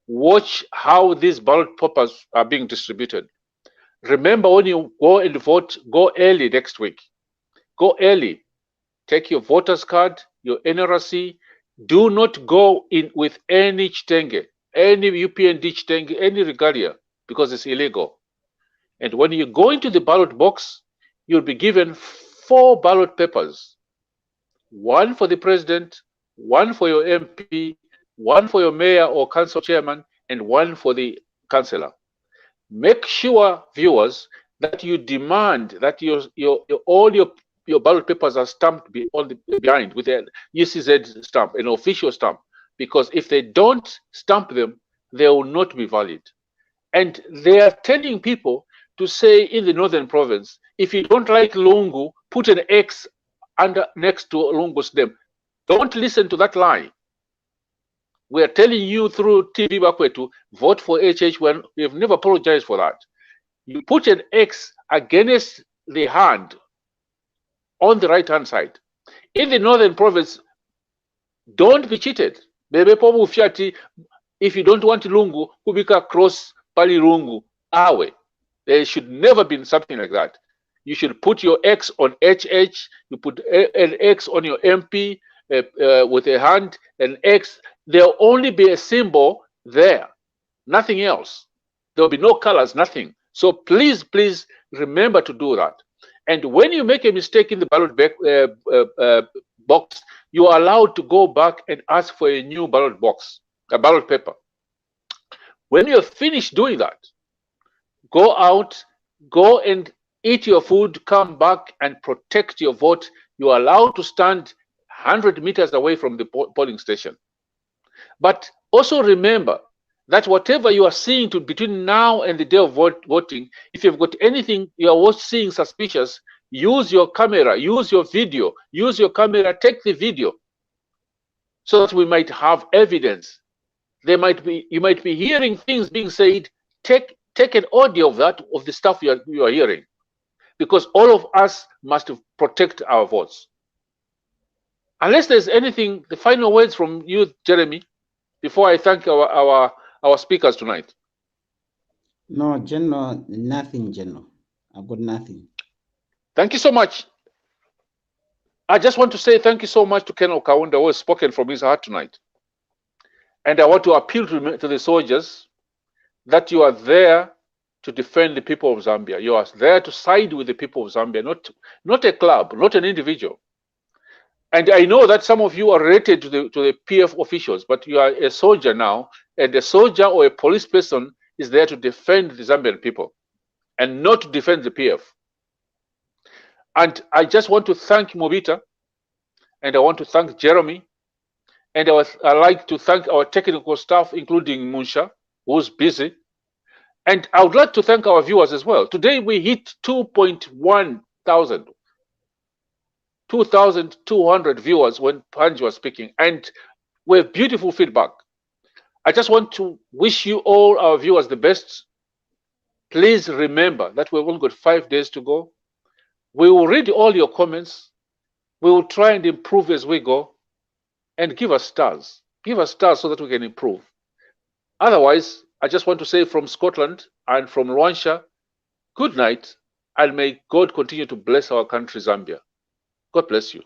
Watch how these ballot papers are being distributed. Remember, when you go and vote, go early next week. Go early. Take your voter's card, your NRC. Do not go in with any chitenge, any UPND chitenge, any regalia, because it's illegal. And when you go into the ballot box, you'll be given 4 ballot papers. 1 for the president, 1 for your MP, 1 for your mayor or council chairman, and 1 for the councillor. Make sure, viewers, that you demand that all your ballot papers are stamped behind with a UCZ stamp, an official stamp, because if they don't stamp them, they will not be valid. And they are telling people to say in the northern province, if you don't like Lungu, put an X next to Lungu's name. Don't listen to that lie. We are telling you through TV Bakwetu, vote for HH when we have never apologized for that. You put an X against the hand on the right-hand side. In the northern province, don't be cheated. If you don't want Lungu, kubika cross pali Lungu awe. There should never be something like that. You should put your X on HH, you put an X on your MP with a hand, an X. There'll only be a symbol there, nothing else. There'll be no colors, nothing. So please, please remember to do that. And when you make a mistake in the ballot box, you are allowed to go back and ask for a new ballot box, a ballot paper. When you're finished doing that, go out, go and eat your food, come back and protect your vote. You are allowed to stand 100 meters away from the polling station. But also remember that whatever you are seeing between now and the day of voting, if you've got anything you are seeing suspicious, use your camera, use your video, use your camera, take the video, so that we might have evidence you might be hearing things being said. Take an audio of that, of the stuff you are hearing, because all of us must protect our votes. Unless there's anything, the final words from you, Jeremy, before I thank our speakers tonight. No, General, nothing, General. I've got nothing. Thank you so much. I just want to say thank you so much to Colonel Kaunda, who has spoken from his heart tonight. And I want to appeal to the soldiers that you are there to defend the people of Zambia. You are there to side with the people of Zambia, not a club, not an individual. And I know that some of you are related to the PF officials, but you are a soldier now, and a soldier or a police person is there to defend the Zambian people and not to defend the PF. And I just want to thank Mobita, and I want to thank Jeremy, and I like to thank our technical staff, including Munsha, who's busy. And I would like to thank our viewers as well. Today we hit 2,200 viewers when Panji was speaking, and we have beautiful feedback. I just want to wish you all, our viewers, the best. Please remember that we've only got 5 days to go. We will read all your comments. We will try and improve as we go. And give us stars. Give us stars so that we can improve. Otherwise, I just want to say from Scotland and from Rwanda, good night, and may God continue to bless our country, Zambia. God bless you.